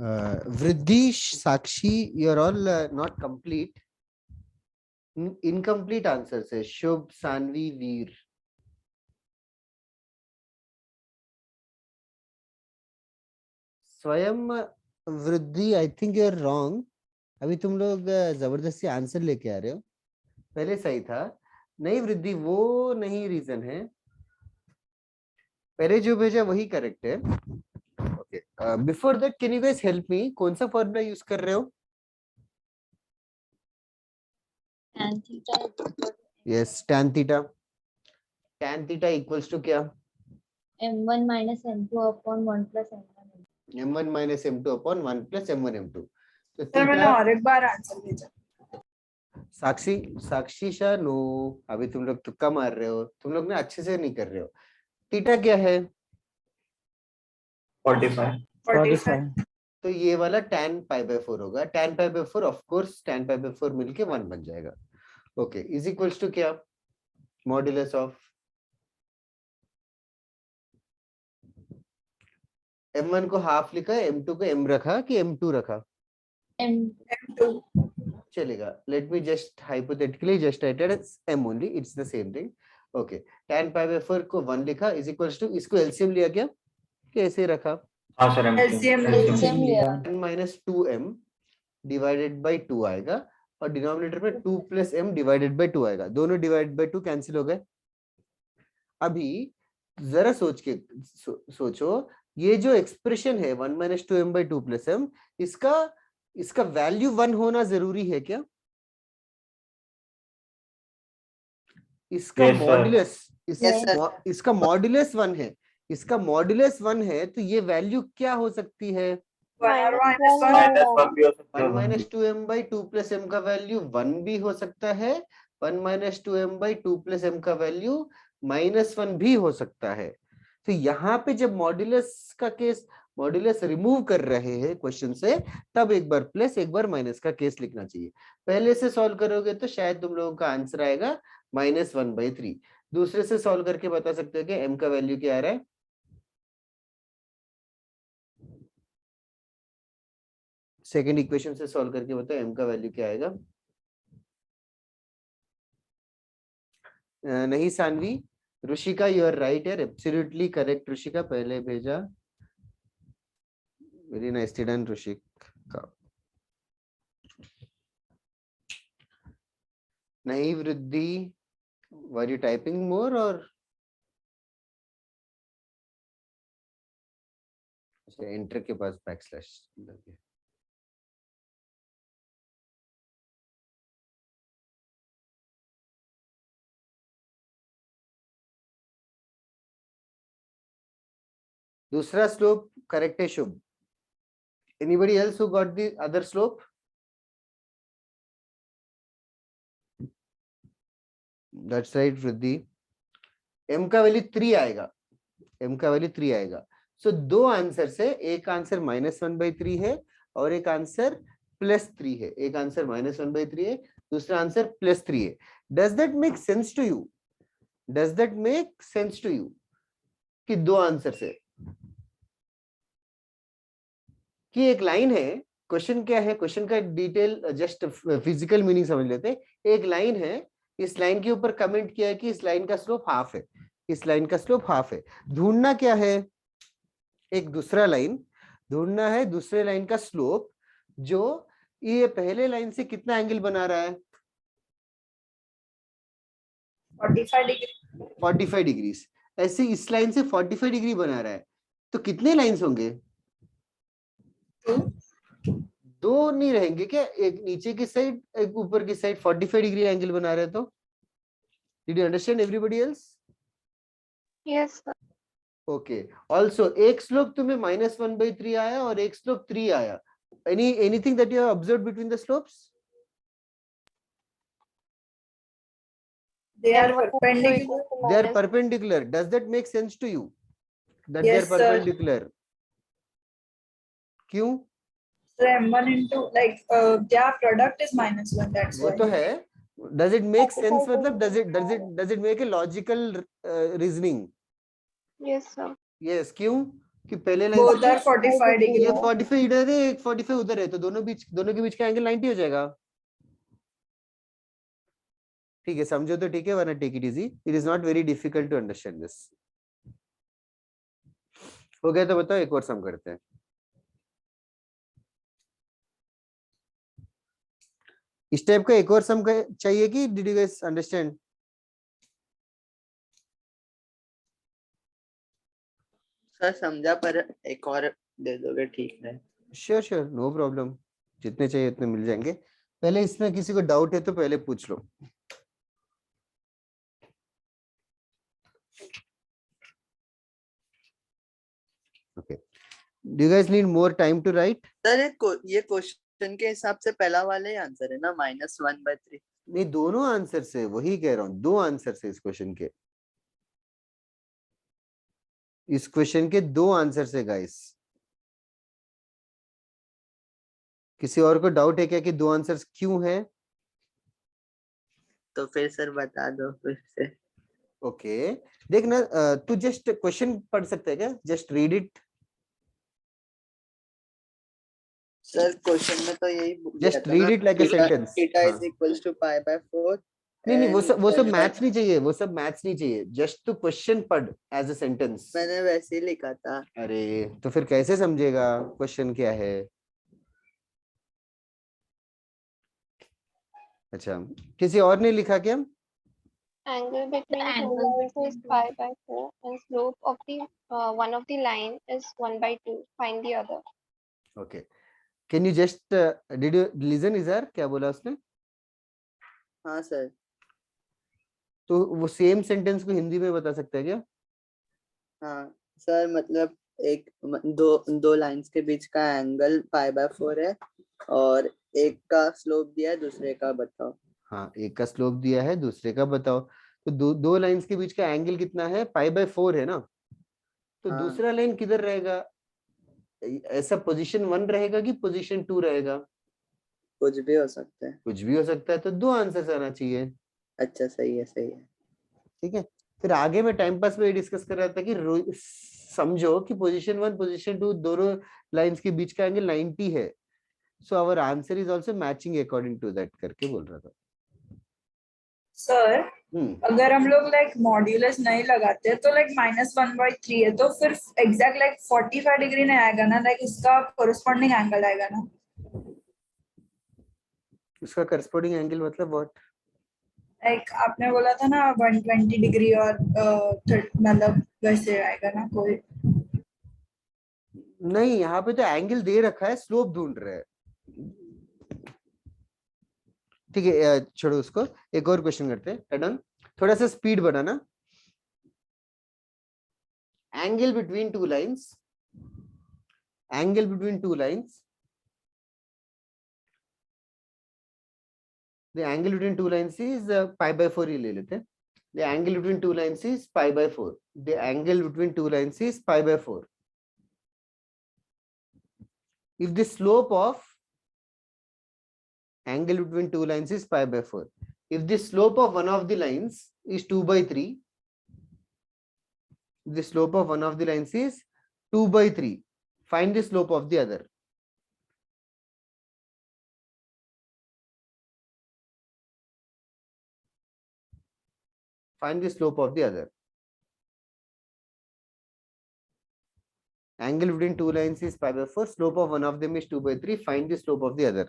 Vriddhi, Sakshi, you're all not complete. Incomplete answer says Shubh, Sanvi, Veer. Swayam Vriddhi, I think you are wrong. अभी तुम लोग जबरदस्ती आंसर लेके आ रहे हो. पहले सही था. नहीं वृद्धि, वो नहीं रीजन है. पहले जो भेजा वही करेक्ट है. Okay, before that can you guys help me? कौन सा फॉर्मूला यूज कर रहे हो? tan theta is equal to yes, tan theta. tan theta equals to क्या? m1 minus m2 upon 1 plus m1 m1 minus m2 upon 1 plus m1 m2. तो सर मैंने थीटा. और एक बार आंसर भेजा. साक्षी शाह, नो, अभी तुम लोग तुक्का मार रहे हो. तुम लोग ना अच्छे से नहीं कर रहे हो. थीटा क्या है? 45. 45. तो ये वाला tan पाई बाय 4 होगा. tan pi by 4 of course tan pi by 4 मिलके 1 बन जाएगा. ओके, इज इक्वल्स टू क्या? मॉड्यूलस ऑफ m1 को हाफ लिखा, m2 को m रखा कि m2 रखा? M2. चलेगा. Let me just hypothetically just write it as m only. It's the same thing. Okay. Tan pi by 4 को 1 लिखा is equals to, इसको LCM लिया क्या? कैसे रखा? हाँ सर LCM LCM लिया 1 minus 2m divided by 2 आएगा और डिनोमिनेटर में 2 plus m divided by 2 आएगा. दोनों divided by 2 कैंसिल हो गए. अभी जरा सोचो ये जो एक्सप्रेशन है 1 minus 2m by 2 plus m, इसका वैल्यू 1 होना जरूरी है क्या? इसका Yes, sir. Modulus Yes, sir. इसका मॉड्यूलस 1 है. इसका मॉड्यूलस 1 है तो ये वैल्यू क्या हो सकती है? -1. -1 भी हो सकता 1 है minus 2m by 2 plus m का वैल्यू 1 भी हो सकता है. 1 minus 2m by 2 plus m का वैल्यू -1 भी हो सकता है. तो यहाँ पे जब मॉड्यूलस का केस, मॉड्यूलस रिमूव कर रहे हैं क्वेश्चन से, तब एक बार प्लस एक बार माइनस का केस लिखना चाहिए. पहले से सॉल्व करोगे तो शायद तुम लोगों का आंसर आएगा -1/3. दूसरे से सॉल्व करके बता सकते हो कि m का वैल्यू क्या आ रहा है? सेकेंड इक्वेशन से सॉल्व करके बताओ m का वैल्यू क्या आएगा? नहीं Sanvi, Rishika you are right यार, एब्सोल्युटली करेक्ट ऋषिका, पहले भेजा. Very nicely done Rishika. नहीं वृद्धि, वर यू टाइपिंग मोर और एंटर के पास बैकस्लैश लगे. दूसरा स्लोप करेक्ट है शुभ. Anybody else who got the other slope? That's right वृद्धि. m का वैल्यू 3 आएगा. m का वैल्यू 3 आएगा. सो दो आंसर से एक आंसर -1/3 है और एक आंसर +3 है. एक आंसर -1/3 है, दूसरा आंसर +3 है. Does that make sense to you? Does that make sense to you? कि दो आंसर से कि एक लाइन है. क्वेश्चन क्या है? क्वेश्चन का डिटेल जस्ट फिजिकल मीनिंग समझ लेते हैं. एक लाइन है, इस लाइन के ऊपर कमेंट किया है कि इस लाइन का स्लोप हाफ है. इस लाइन का स्लोप हाफ है. ढूंढना क्या है? एक दूसरा लाइन ढूंढना है, दूसरे लाइन का स्लोप जो ये पहले लाइन से कितना एंगल बना रहा है? 45 degree. 45 डिग्रीज. ऐसे इस लाइन से 45 डिग्री बना रहा है. तो कितने लाइंस होंगे? दो नहीं रहेंगे क्या? एक नीचे की साइड, एक ऊपर की साइड 45 डिग्री एंगल बना रहे. तो did you understand everybody else? Yes, sir. Okay. Also एक स्लोप तुम्हें -1/3 आया और एक स्लोप 3 आया. Anything that you have observed between the slopes? They are perpendicular. They are perpendicular. Does that make sense to you? That Yes, they are sir. perpendicular. क्यों? So M1 into like their product is -1. That's वो why. तो है. Does it make sense? मतलब does it make a logical reasoning? Yes, sir. Yes. क्यों? कि पहले Both लाइन are 45 degree. ये 45 इधर है, एक 45 उधर है, तो दोनों के बीच का एंगल 90 हो जाएगा. ठीक है, समझो तो ठीक है, वरना take it easy. It is not very difficult to understand this. हो गया तो बताओ, एक और सम करते हैं. इस टाइप का एक और सम चाहिए कि did you guys understand? Sir समझा, पर एक और दे दोगे ठीक है? Sure sure, no problem. जितने चाहिए उतने मिल जाएंगे. पहले इसमें किसी को डाउट है तो पहले पूछ लो. Okay. Do you guys need more time to write? Sir ये क्वेश्चन के हिसाब से पहला वाला ही आंसर है ना, -1/3? नहीं, दोनों आंसर से, वही कह रहा हूँ, दो आंसर से इस क्वेश्चन के. इस क्वेश्चन के दो आंसर से गाइस. किसी और को डाउट है क्या कि दो आंसर्स क्यों है? तो फिर सर बता दो फिर से. ओके. देखना, तू जस्ट क्वेश्चन पढ़ सकता है क्या? Just read it. Sir question में तो यही just read it like a sentence. Theta is equals to pi by 4 नहीं, वो सब and मैथ्स नहीं चाहिए, वो सब मैथ्स नहीं चाहिए, जस्ट टू क्वेश्चन पढ़ एज अ सेंटेंस। मैंने वैसे ही लिखा था। अरे तो फिर कैसे समझेगा क्वेश्चन क्या है? अच्छा, किसी और ने लिखा क्या? Angle between two angle lines is between pi by 4 and slope of the one of the line is 1 by 2. Find the other. Okay, can you just did you listen Izhar, क्या बोला उसने? हाँ सर। तो वो सेम सेंटेंस को हिंदी में बता सकता है क्या? हाँ सर, मतलब दो लाइंस के बीच का एंगल पाई बाय 4 है और एक का स्लोप दिया है, दूसरे का बताओ। हाँ, एक का स्लोप दिया है, दूसरे का बताओ। तो दो लाइंस के बीच का एंगल कितना है? पाई बाय 4 है ना। तो हाँ। दूसरा लाइन किधर रहेगा? ऐसा पोजीशन 1 रहेगा कि पोजीशन 2 रहेगा? कुछ भी हो सकता है। कुछ भी हो सकता है, तो दो आंसर्स आना चाहिए। अच्छा, सही है सही है। ठीक है, फिर आगे मैं टाइम पास में ये डिस्कस कर रहा था कि समझो कि पोजीशन 1 पोजीशन 2 दोनों लाइंस के बीच का एंगल 90 है, so our answer is also matching according to that करके बोल रहा था। सर हम्म, अगर हम लोग लाइक मॉड्यूलस नहीं लगाते तो लाइक -1/3 है, तो फिर एग्जैक्ट लाइक 45 डिग्री नहीं आएगा ना, लाइक उसका कोरिस्पॉन्डिंग एंगल आएगा ना। उसका करस्पॉन्डिंग एंगल मतलब व्हाट? लाइक आपने बोला था ना 120 डिग्री और मतलब वैसे आएगा ना कोई। नहीं, यहाँ पे तो एंगल दे रखा है, स्लोप ढूंढ रहे हैं। ठीक है, छोड़ो उसको, एक और क्वेश्चन करते हैं। डन, थोड़ा सा स्पीड बढ़ाना। Angle between two lines, angle between two lines, the angle between two lines is pi by 4 ही ले लेते हैं। the angle between two lines is pi by 4, the angle between two lines is pi by 4 if the slope of angle between two lines is pi by 4, if the slope of one of the lines is 2 by 3, the slope of one of the lines is 2 by 3, find the slope of the other। find the slope of the other। angle between two lines is pi by 4, slope of one of them is 2 by 3, find the slope of the other।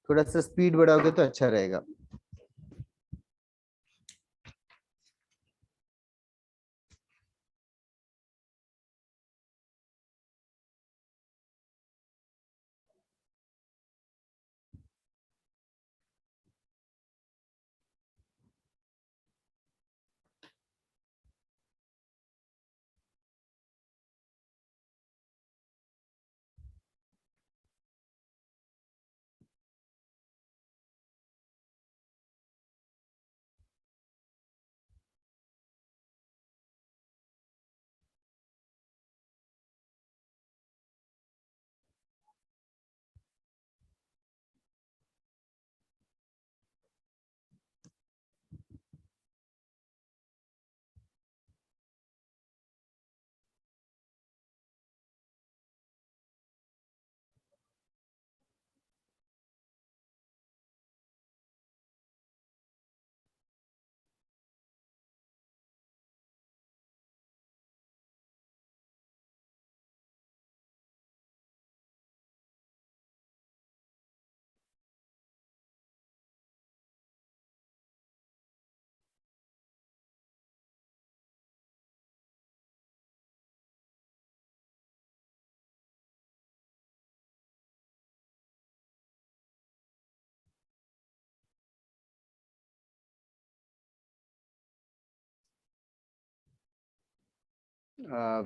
थोड़ा सा स्पीड बढ़ाओगे तो अच्छा रहेगा।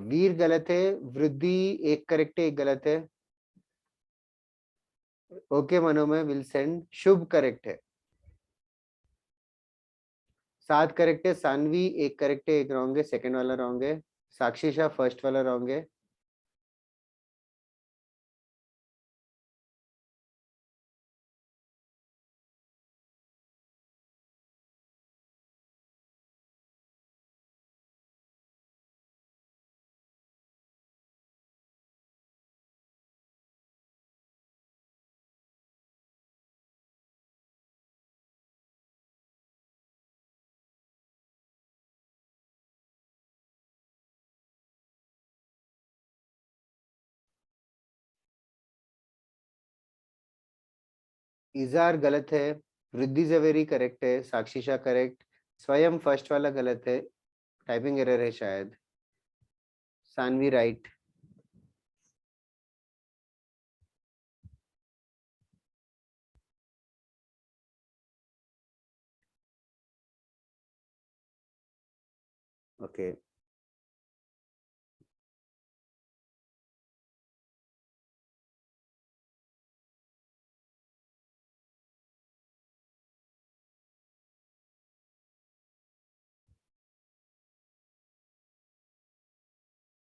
वीर गलत है, वृद्धि एक करेक्ट है, एक गलत है। Okay Manomay will send, Shubh correct है, 7 करेक्ट है। सानवी एक करेक्ट है, एक रॉन्ग है, सेकंड वाला रॉन्ग है। साक्षी शाह फर्स्ट वाला रॉन्ग है। इजार गलत है, रिद्धि जवेरी करेक्ट है, साक्षी शाह करेक्ट, स्वयं फर्स्ट वाला गलत है, टाइपिंग एरर है शायद, Sanvi right. Okay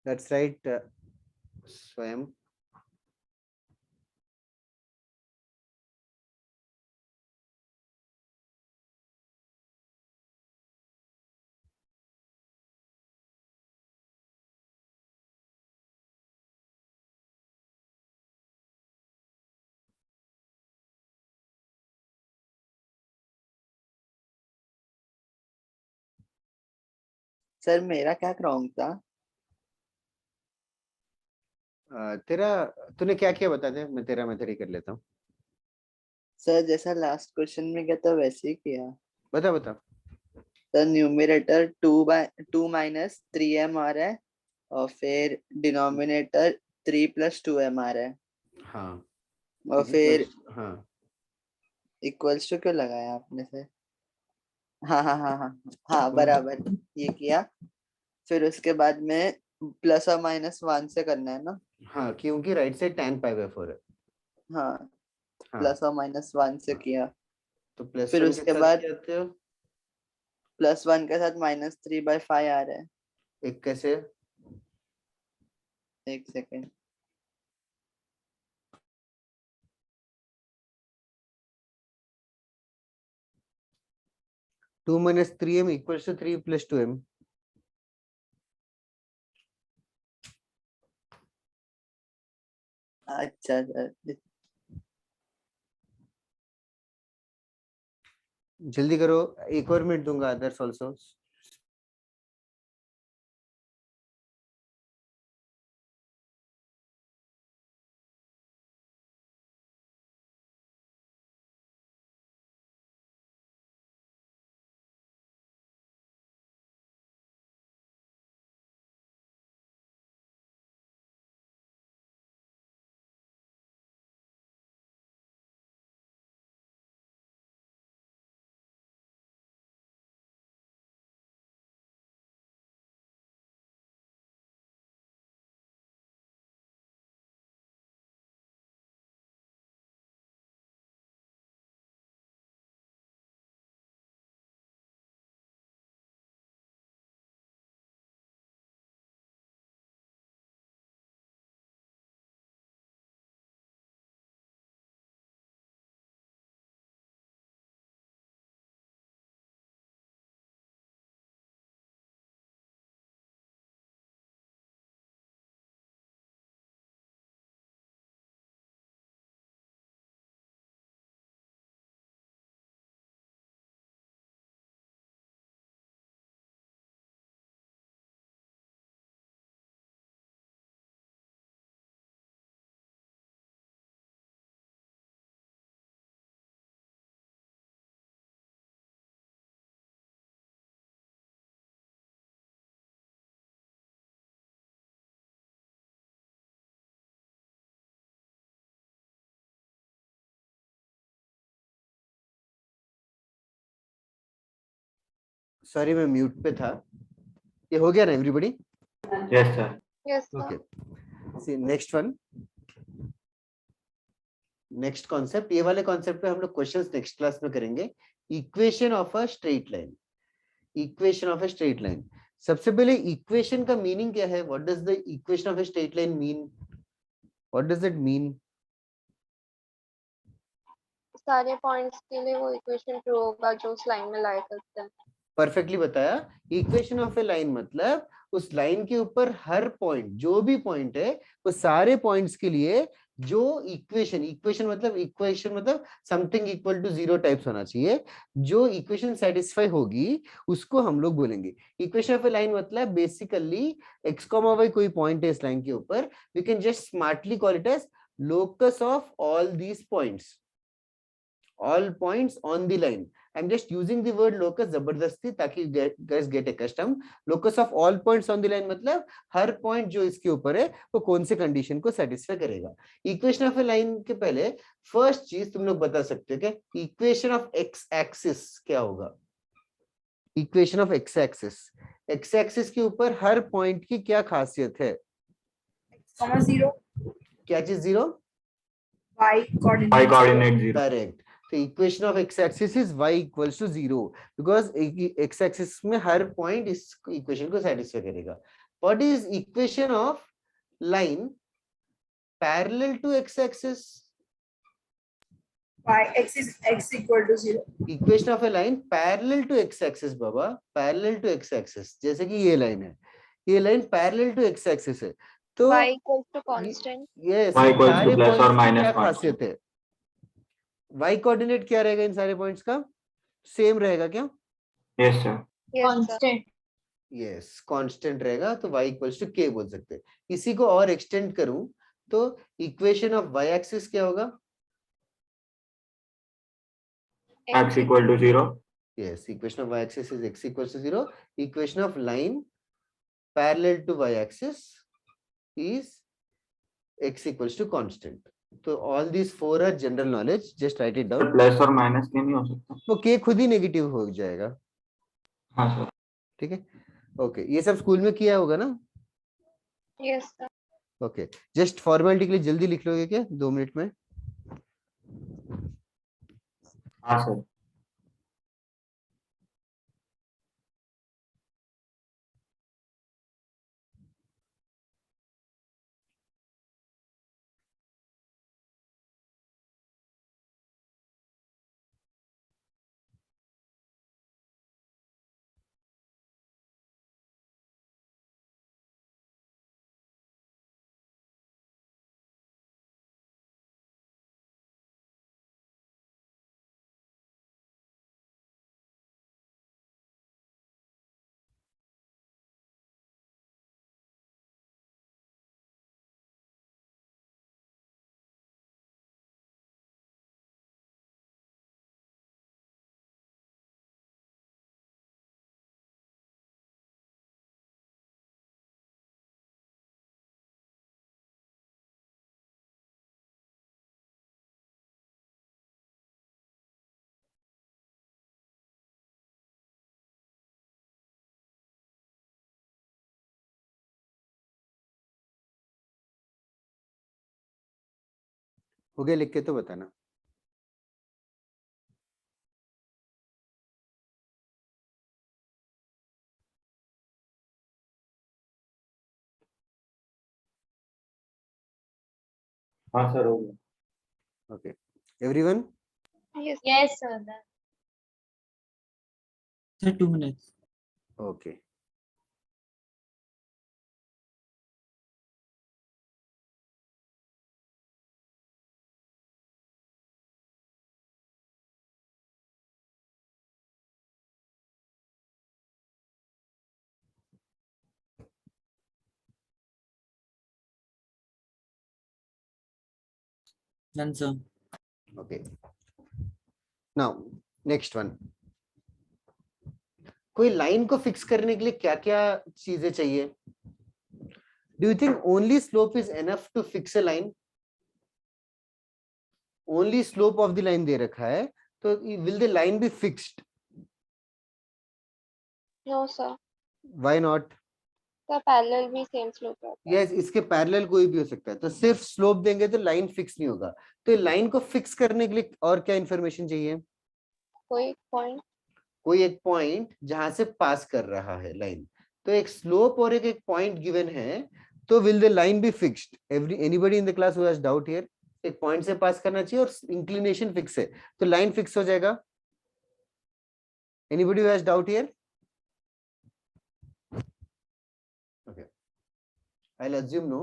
that's right Swayam. Sir मेरा क्या रॉन्ग था? तेरा तूने क्या किया बता दे, मैं तेरा मेथड ही कर लेता हूँ। सर जैसा लास्ट क्वेश्चन में किया था वैसे ही किया। बता बता। सर न्यूमरेटर 2 माइनस 3m आ रहा है और फिर डिनोमिनेटर 3 प्लस 2m आ रहा है हाँ और फिर हाँ इक्वल्स टू क्यों लगाया आपने सर? हाँ हाँ हाँ हाँ हाँ बराबर ये किया। फिर उसके बाद में प्लस और माइनस 1 से करना है ना? हाँ क्योंकि right side tan pi by 4 है। हाँ हाँ प्लस और माइनस 1 से किया। तो प्लस फिर 1 के उसके साथ बाद क्या आते हो? प्लस 1 के साथ -3/5 आ रहा है। एक कैसे? एक second. Two minus 3m equals to 3 plus 2m। अच्छा सर जल्दी करो, एक और मिनट दूंगा अदर्स ऑल्सो। सॉरी मैं म्यूट पे था। ये हो गया ना everybody? Yes sir. Yes, sir. Okay see next one, next concept. ये वाले कॉन्सेप्ट पे हम लोग क्वेश्चंस नेक्स्ट क्लास में करेंगे। Equation of a straight line, equation of a straight line. सबसे पहले इक्वेशन का मीनिंग क्या है? What does the equation of a straight line mean? What does it mean? सारे पॉइंट्स के लिए वो इक्वेशन ट्रू होगा जो उस लाइन में लाया करते हैं। परफेक्टली बताया। इक्वेशन ऑफ ए लाइन मतलब उस लाइन के ऊपर हर पॉइंट, जो भी पॉइंट है वो सारे पॉइंट्स के लिए जो इक्वेशन, इक्वेशन मतलब समथिंग इक्वल टू 0 टाइप्स होना चाहिए, जो इक्वेशन सेटिस्फाई होगी उसको हम लोग बोलेंगे इक्वेशन ऑफ ए लाइन। मतलब बेसिकली एक्स कॉमा वाई कोई पॉइंट है इस लाइन के ऊपर, we can just smartly call it as locus of all these points. all points on the line. I'm just using the word locus जबरदस्ती ताकि guys get accustomed. Locus of all points on the line मतलब हर point जो इसके ऊपर है वो कौन से condition को satisfy करेगा. Equation of a line के पहले first चीज तुम लोग बता सकते हो क्या? Equation of x axis क्या होगा? Equation of x axis. X axis के ऊपर हर point की क्या खासियत है? x, 0 क्या चीज zero? y y coordinate 0. Correct. So equation of x-axis is y equals to 0 because x-axis में हर point इस equation को satisfy करेगा. What is equation of line parallel to x-axis? y x equal to 0. Equation of a line parallel to x-axis Baba, parallel to x-axis. जैसे कि ये line है, ये line parallel to x-axis है. तो y equals to constant. yes, y equals सारे to plus points or की minus क्या constant. खासियत है? y कोऑर्डिनेट क्या रहेगा इन सारे पॉइंट्स का? सेम रहेगा क्या? Yes sir. Yes, sir. Constant. Yes, constant रहेगा तो y इक्वल्स टू k बोल सकते हैं. इसी को और एक्सटेंड करूं तो इक्वेशन ऑफ y एक्सिस क्या होगा? X equal to 0. Yes, equation of y axis is x equals to 0. Equation of line parallel to y axis is x equals to constant. तो all this four are general knowledge, just write it down. Plus और माइनस के नहीं हो सकता. वो k खुद ही नेगेटिव हो जाएगा. हाँ सर. ठीक है, ओके. ये सब स्कूल में किया होगा ना? Yes, sir. Okay, just formality के लिए जल्दी लिख लोगे क्या 2 मिनट में? हाँ सर. हो गया लिख के तो बताना. हाँ सर हो गया. Okay, everyone? Yes. Yes, sir. Sir, 2 minutes. Okay. Done, sir. Okay. Now, next one. कोई लाइन को फिक्स करने के लिए क्या क्या चीजें चाहिए? Do you think only slope is enough to fix a line? Only slope of the line दे रखा है, तो will the line be fixed? No, sir. Why not? The parallel भी same slope रहता है. Yes, इसके पैरेलल कोई भी हो सकता है. तो सिर्फ स्लोप देंगे तो लाइन फिक्स नहीं होगा. तो लाइन को फिक्स करने के लिए और क्या इंफॉर्मेशन चाहिए? कोई point. कोई एक पॉइंट जहां से पास कर रहा है लाइन. तो एक स्लोप और एक पॉइंट गिवन है, तो will the line be fixed? Anybody in the class who has doubt here? एक पॉइंट से पास करना चाहिए और इंक्लिनेशन फिक्स है, तो लाइन फिक्स हो जाएगा. Anybody who has doubt here? Okay, I will assume no.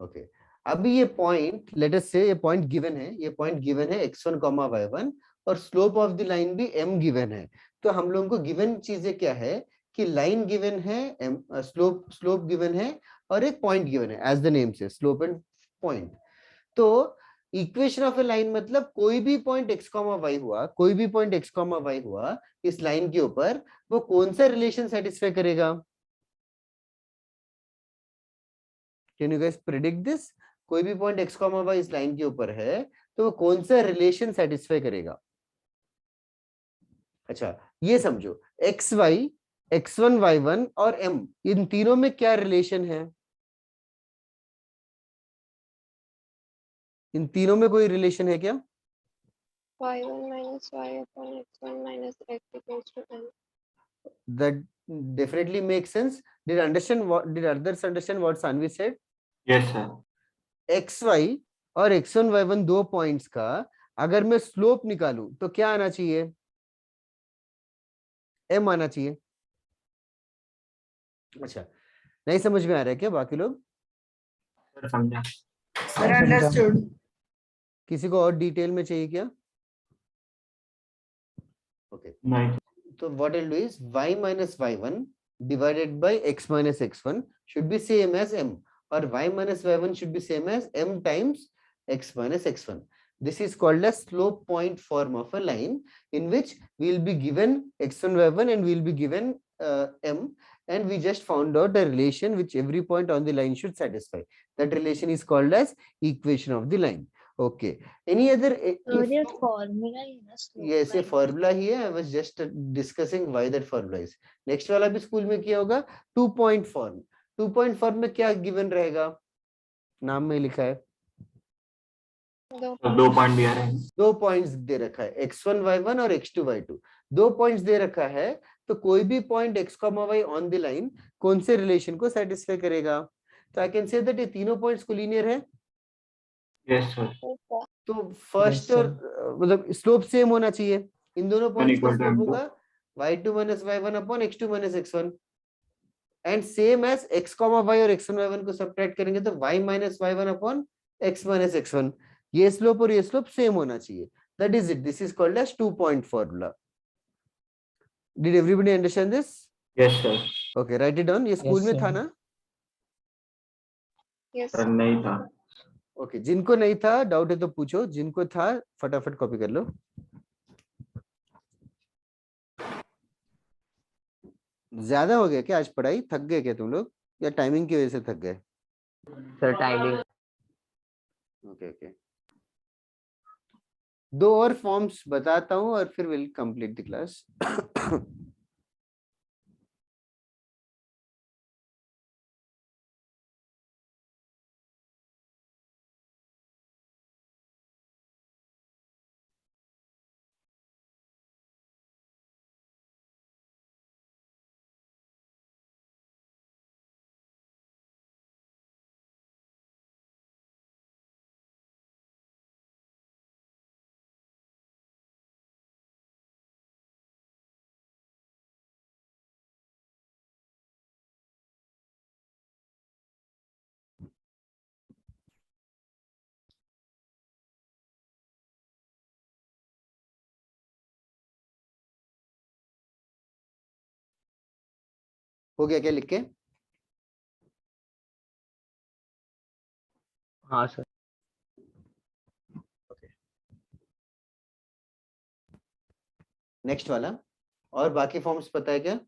Okay, अभी ये पॉइंट, लेट अस से ये पॉइंट गिवन है, ये पॉइंट गिवन है x1, y1 और स्लोप ऑफ द लाइन भी m गिवन है. तो हम लोगों को गिवन चीजें क्या है कि लाइन गिवन है, स्लोप गिवन है और एक पॉइंट गिवन है, एज द नेम से स्लोप एंड पॉइंट. तो इक्वेशन ऑफ ए लाइन मतलब कोई भी पॉइंट x, y हुआ, कोई भी पॉइंट x, y हुआ इस लाइन के ऊपर, वो कौन सा रिलेशन सेटिस्फाई करेगा? Can you guys predict this? कोई भी पॉइंट x, y इस लाइन के ऊपर है तो वो कौन सा रिलेशन सेटिस्फाई करेगा? अच्छा ये समझो, एक्स वाई, x1, y1 और m, इन तीनों में क्या रिलेशन है? इन तीनों में कोई रिलेशन है क्या? y1 minus y upon x1 minus x equals to m. That definitely makes sense. Did others understand what Sanvi said? Yes, sir. xy और x1, y1 दो पॉइंट्स का अगर मैं स्लोप निकालूं तो क्या आना चाहिए? m आना चाहिए। अच्छा नहीं समझ में आ रहा है क्या बाकी लोग? सर समझा। Sir understood. किसी को और डिटेल में चाहिए क्या? ओके नहीं तो what I'll do is y minus y1 divided by x minus x1 should be same as m, or y minus y1 should be same as m times x minus x1. This is called as slope point form of a line in which we will be given x1, y1 and we will be given m, and we just found out a relation which every point on the line should satisfy. That relation is called as equation of the line. Okay. Any other? So ये formula है ना slope Yes, a line formula here. I was just discussing why that formula is. Next वाला भी स्कूल में किया होगा, 2 point form. 2 point form में क्या given रहेगा? नाम में लिखा है, तो 2 पॉइंट दिया है। 2 पॉइंट्स दे रखा है, x1, y1 और x2, y2. 2 पॉइंट्स दे रखा है तो कोई भी point x, y on the line कौन से रिलेशन को सेटिस्फाई करेगा? तो आई कैन से दैट ये तीनों पॉइंट्स को लीनियर है। Yes sir. तो फर्स्ट Yes, और मतलब स्लोप सेम होना चाहिए। इन दोनों पॉइंट्स का equal to स्लोप M2. होगा y2 minus y1 upon x2 minus x1, and same as x, y और x1, y1 को सब्ट्रैक्ट करेंगे तो y minus y1 upon x minus x1, ये स्लोप और ये स्लोप सेम होना चाहिए। That is it, this is called as 2 point formula. Did everybody understand this? Yes sir. Okay, write it down. ये स्कूल Yes, में sir. था ना? Yes. सर नहीं था। ओके जिनको नहीं था डाउट है तो पूछो, जिनको था फटाफट कॉपी कर लो। ज्यादा हो गया क्या आज पढ़ाई? थक गए क्या तुम लोग, या टाइमिंग की वजह से थक गए? Sir timing. ओके ओके, 2 और फॉर्म्स बताता हूँ और फिर विल कंप्लीट द क्लास। हो गया क्या लिख के? हाँ सर। नेक्स्ट वाला, और बाकी फॉर्म्स पता है क्या?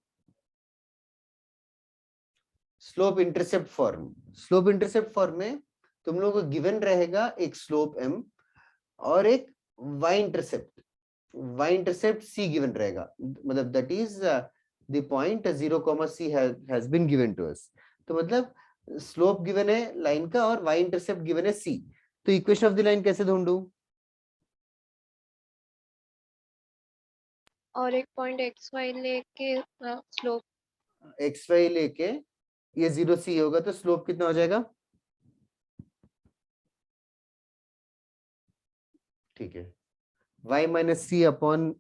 Slope intercept form. Slope intercept form में तुम लोगों को गिवन रहेगा एक स्लोप m और एक y intercept. y intercept c given रहेगा, मतलब that is the point 0, c has been given to us. तो मतलब स्लोप गिवन है लाइन का और y इंटरसेप्ट गिवन है c। तो इक्वेशन ऑफ द लाइन कैसे ढूंढूं? और एक पॉइंट xy लेके स्लोप xy लेके ये 0c होगा तो स्लोप कितना हो जाएगा? ठीक है, y minus c upon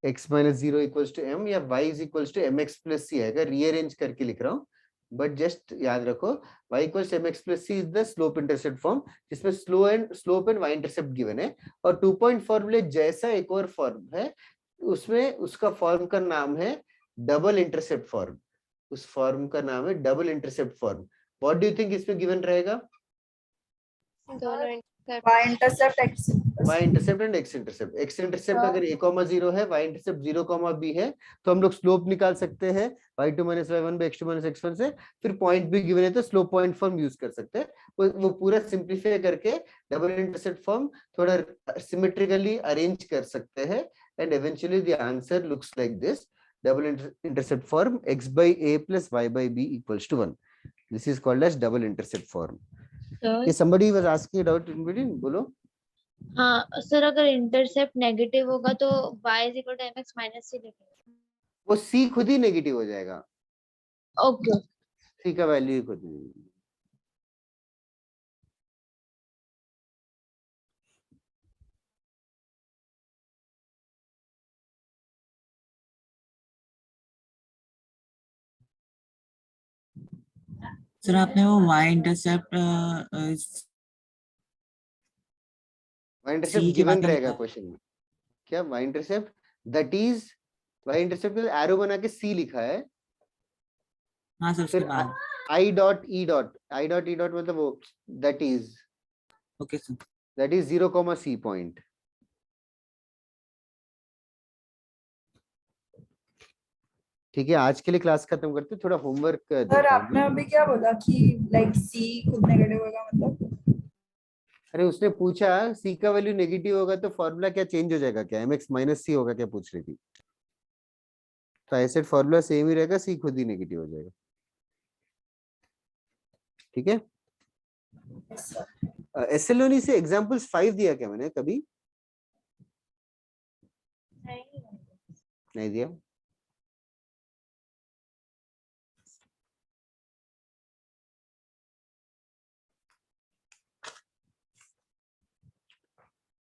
x minus 0 equals to m, या y is equals to mx plus c आएगा। रीअरेंज करके लिख रहा हूँ बट जस्ट याद रखो y equals to mx plus c is the slope intercept form, जिसमें slope and y intercept given है। और 2 पॉइंट फॉर्मूले जैसा एक और फॉर्म है, उसमें उसका फॉर्म का नाम है डबल इंटरसेप्ट फॉर्म। उस फॉर्म का नाम है double intercept form. What do you think इसमें गिवन रहेगा? दोनों y intercept x y intercept and x intercept. x intercept हाँ। अगर a,0 है, y इंटरसेप्ट 0,b है, तो हम लोग स्लोप निकाल सकते हैं y2 minus y1 by x2 minus x1 से। फिर पॉइंट भी गिवन है तो स्लोप पॉइंट फॉर्म यूज कर सकते हैं। वो पूरा सिंप्लीफाई करके डबल इंटरसेप्ट फॉर्म थोड़ा सिमेट्रिकली अरेंज कर सकते हैं, and eventually the answer looks like this, double intercept form x by a plus y by b equals to 1. This is called as double intercept form. Sir Yes, somebody was asking about in between, बोलो। हाँ सर, अगर इंटरसेप्ट नेगेटिव होगा तो y is equal to mx minus c लिखेंगे। वो c खुद ही नेगेटिव हो जाएगा, ओके। c का वैल्यू ही खुद ही। सर आपने वो y इंटरसेप्ट y इंटरसेप्ट की गिवन बात रहेगा है। क्वेश्चन में। क्या y intercept, that is y intercept में एरो बना के c लिखा है, हाँ सर उसके फिर बाद। i dot e dot, i dot e dot मतलब वो that is okay sir. 0, c point. ठीक है, आज के लिए क्लास खत्म करते हैं, थोड़ा होमवर्क सर देता आपने हूँ। अभी क्या बोला कि लाइक c खुद नेगेटिव होगा मतलब? अरे उसने पूछा c का वैल्यू नेगेटिव होगा तो फॉर्मूला क्या चेंज हो जाएगा क्या, mx माइनस c होगा क्या पूछ रही थी। तो ऐसे फॉर्मूला सेम ही रहेगा, c खुद ही नेगेटिव हो जाएगा। ठीक है, एसएलओनी से एग्जांपल्स 5 दिया क्या मैंने कभी? नहीं दिया।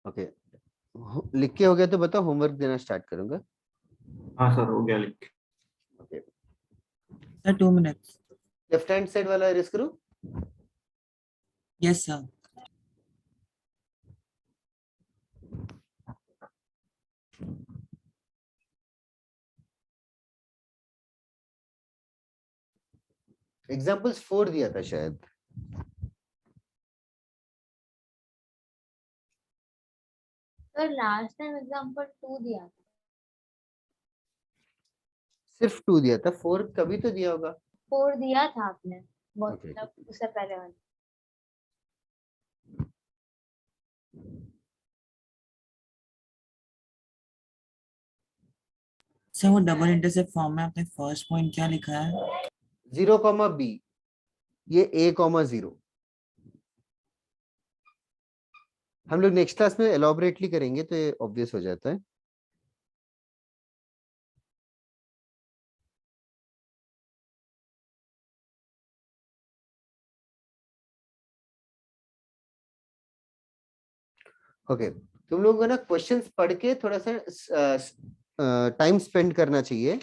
ओके, लिख के हो गया तो बताओ, होमवर्क देना स्टार्ट करूंगा। हाँ सर हो गया लिख। Okay, sir 2 minutes. Left hand side वाला एरेज करो। Yes sir. एग्जांपल्स 4 दिया था शायद। सर लास्ट टाइम एग्जांपल 2 दिया था। सिर्फ 2 दिया था, 4 कभी तो दिया होगा। 4 दिया था आपने, बहुत Okay. मतलब उससे पहले वाला। सर वो डबल इंटरसेप्ट फॉर्म में आपने फर्स्ट पॉइंट क्या लिखा है? 0,b, ये a,0। हम लोग नेक्स्ट क्लास में एलॉबरेटली करेंगे तो ये ऑब्वियस हो जाता है। ओके, तुम लोगों को ना क्वेश्चंस पढ़ के थोड़ा सा टाइम स्पेंड करना चाहिए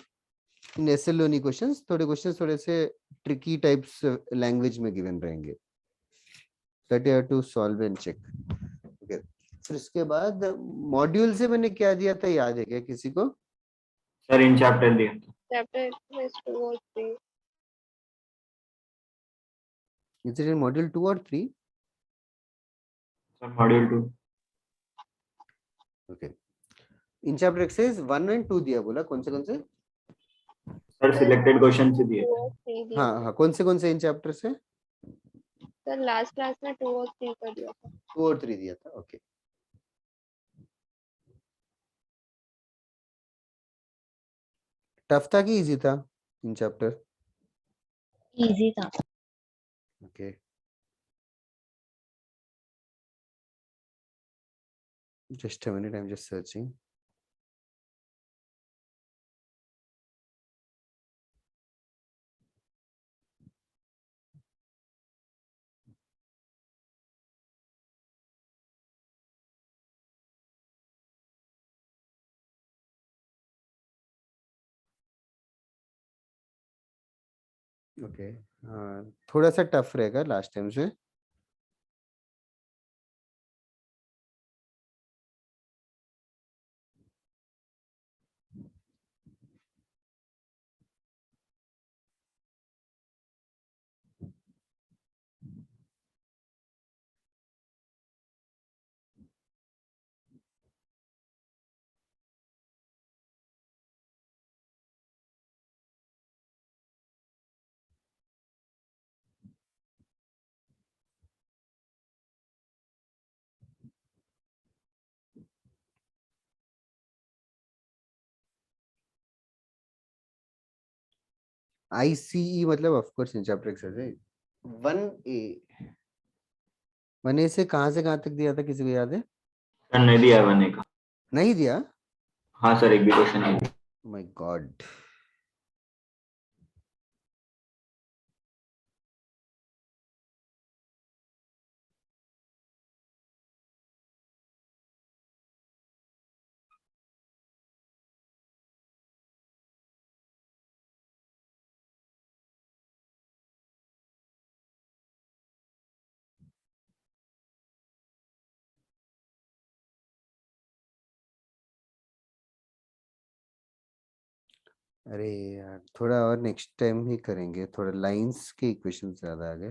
इन एसएलओनी क्वेश्चंस। थोड़े से ट्रिकी टाइप्स लैंग्वेज में गिवन रहेंगे, that you have to solve and check. Okay, फिर इसके बाद मॉड्यूल से मैंने क्या दिया था, याद है क्या किसी को? सर इन चैप्टर दिया था। Chapter is 2 or 3. Is it in module 2 और 3? Sir module 2। Okay, in chapter exercise 1 and 2 दिया, बोला कौन से? सर सिलेक्टेड क्वेश्चन से दिए 2 थे। और 3 दिया हाँ था। हाँ, कौन से इन चैप्टर से? सर लास्ट क्लास में 2 और 3 कर दिया था। 2 और 3 दिया था। ओके, टफ था कि इजी था इन चैप्टर? इजी था। Okay, just a minute, I'm just searching. Okay, हाँ थोड़ा सा टफ रहेगा लास्ट टाइम से। ICE मतलब of course in chapter exercise 1A। 1A से कहाँ तक दिया था, किसी को याद है? सर नहीं दिया बने का। नहीं दिया? हाँ सर, एक भी क्वेश्चन नहीं दिया। My God. अरे यार, थोड़ा और नेक्स्ट टाइम ही करेंगे, थोड़ा लाइंस के इक्वेशन ज्यादा आ गए।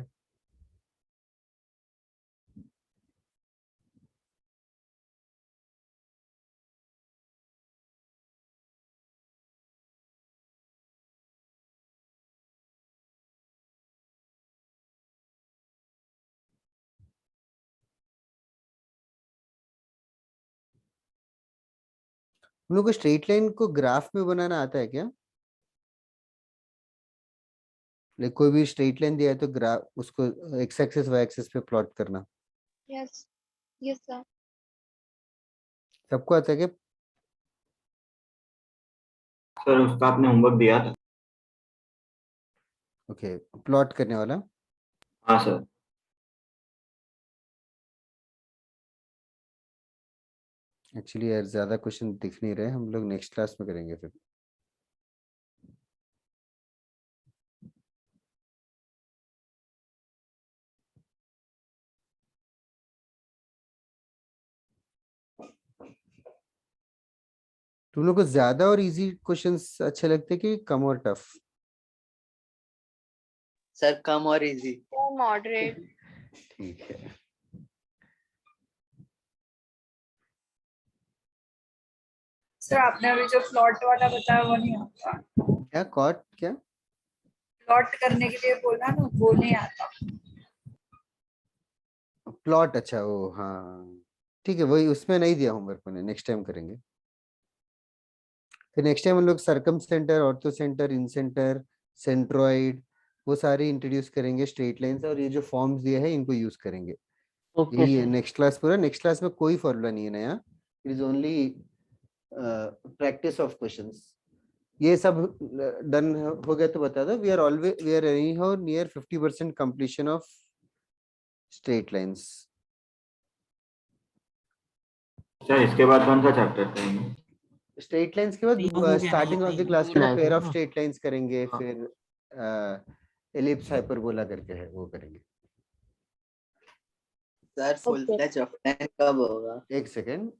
हम लोग को स्ट्रेट लाइन को ग्राफ में बनाना आता है क्या? लाइक कोई भी स्ट्रेट लाइन दिया है तो ग्राफ उसको एक्स एक्सिस वाई एक्सिस पे प्लॉट करना Yes. Yes, sir. सबको आता है क्या? सर उसका आपने होमवर्क दिया था। ओके, प्लॉट करने वाला। हाँ सर। एक्चुअली यार ज्यादा क्वेश्चन दिख नहीं रहे, हम लोग नेक्स्ट क्लास में करेंगे फिर। तुम लोग को ज्यादा और इजी क्वेश्चंस अच्छे लगते कि कम और टफ? सर कम और इजी। So moderate. ठीक है। सर आपने अभी जो प्लॉट वाला बताया वो नहीं आता। क्या कॉट क्या? प्लॉट करने के लिए बोला ना, वो नहीं आता। प्लॉट, अच्छा वो, हाँ ठीक है, वही उसमें नहीं दिया होमवर्क मैंने, नेक्स्ट टाइम करेंगे। फिर नेक्स्ट टाइम हम लोग सर्कम सेंटर, ऑर्थो सेंटर, इन सेंटर, सेंट्रॉइड, वो सारे इंट्रोड्यूस करेंगे स्ट्रेट लाइन से, और ये जो फॉर्म्स दिए हैं इनको यूज करेंगे। ओके यही है सर। नेक्स्ट क्लास पूरा। नेक्स्ट क्लास में कोई फॉर्मूला नहीं है नया, it is only practice of questions. ये सब डन हो गया तो बता दो। We are anyhow near 50% completion of straight lines. Sir इसके बाद कौन सा चैप्टर करेंगे? स्ट्रेट लाइंस के ये हो बाद गया, स्टार्टिंग ऑफ द क्लास तीन में आए थे पेयर ऑफ ना। स्ट्रेट लाइंस करेंगे, हाँ। फिर एलिप्स हाइपरबोला करके है वो करेंगे। Sir full Okay. Flash of 10 कब होगा? एक सेकेंड,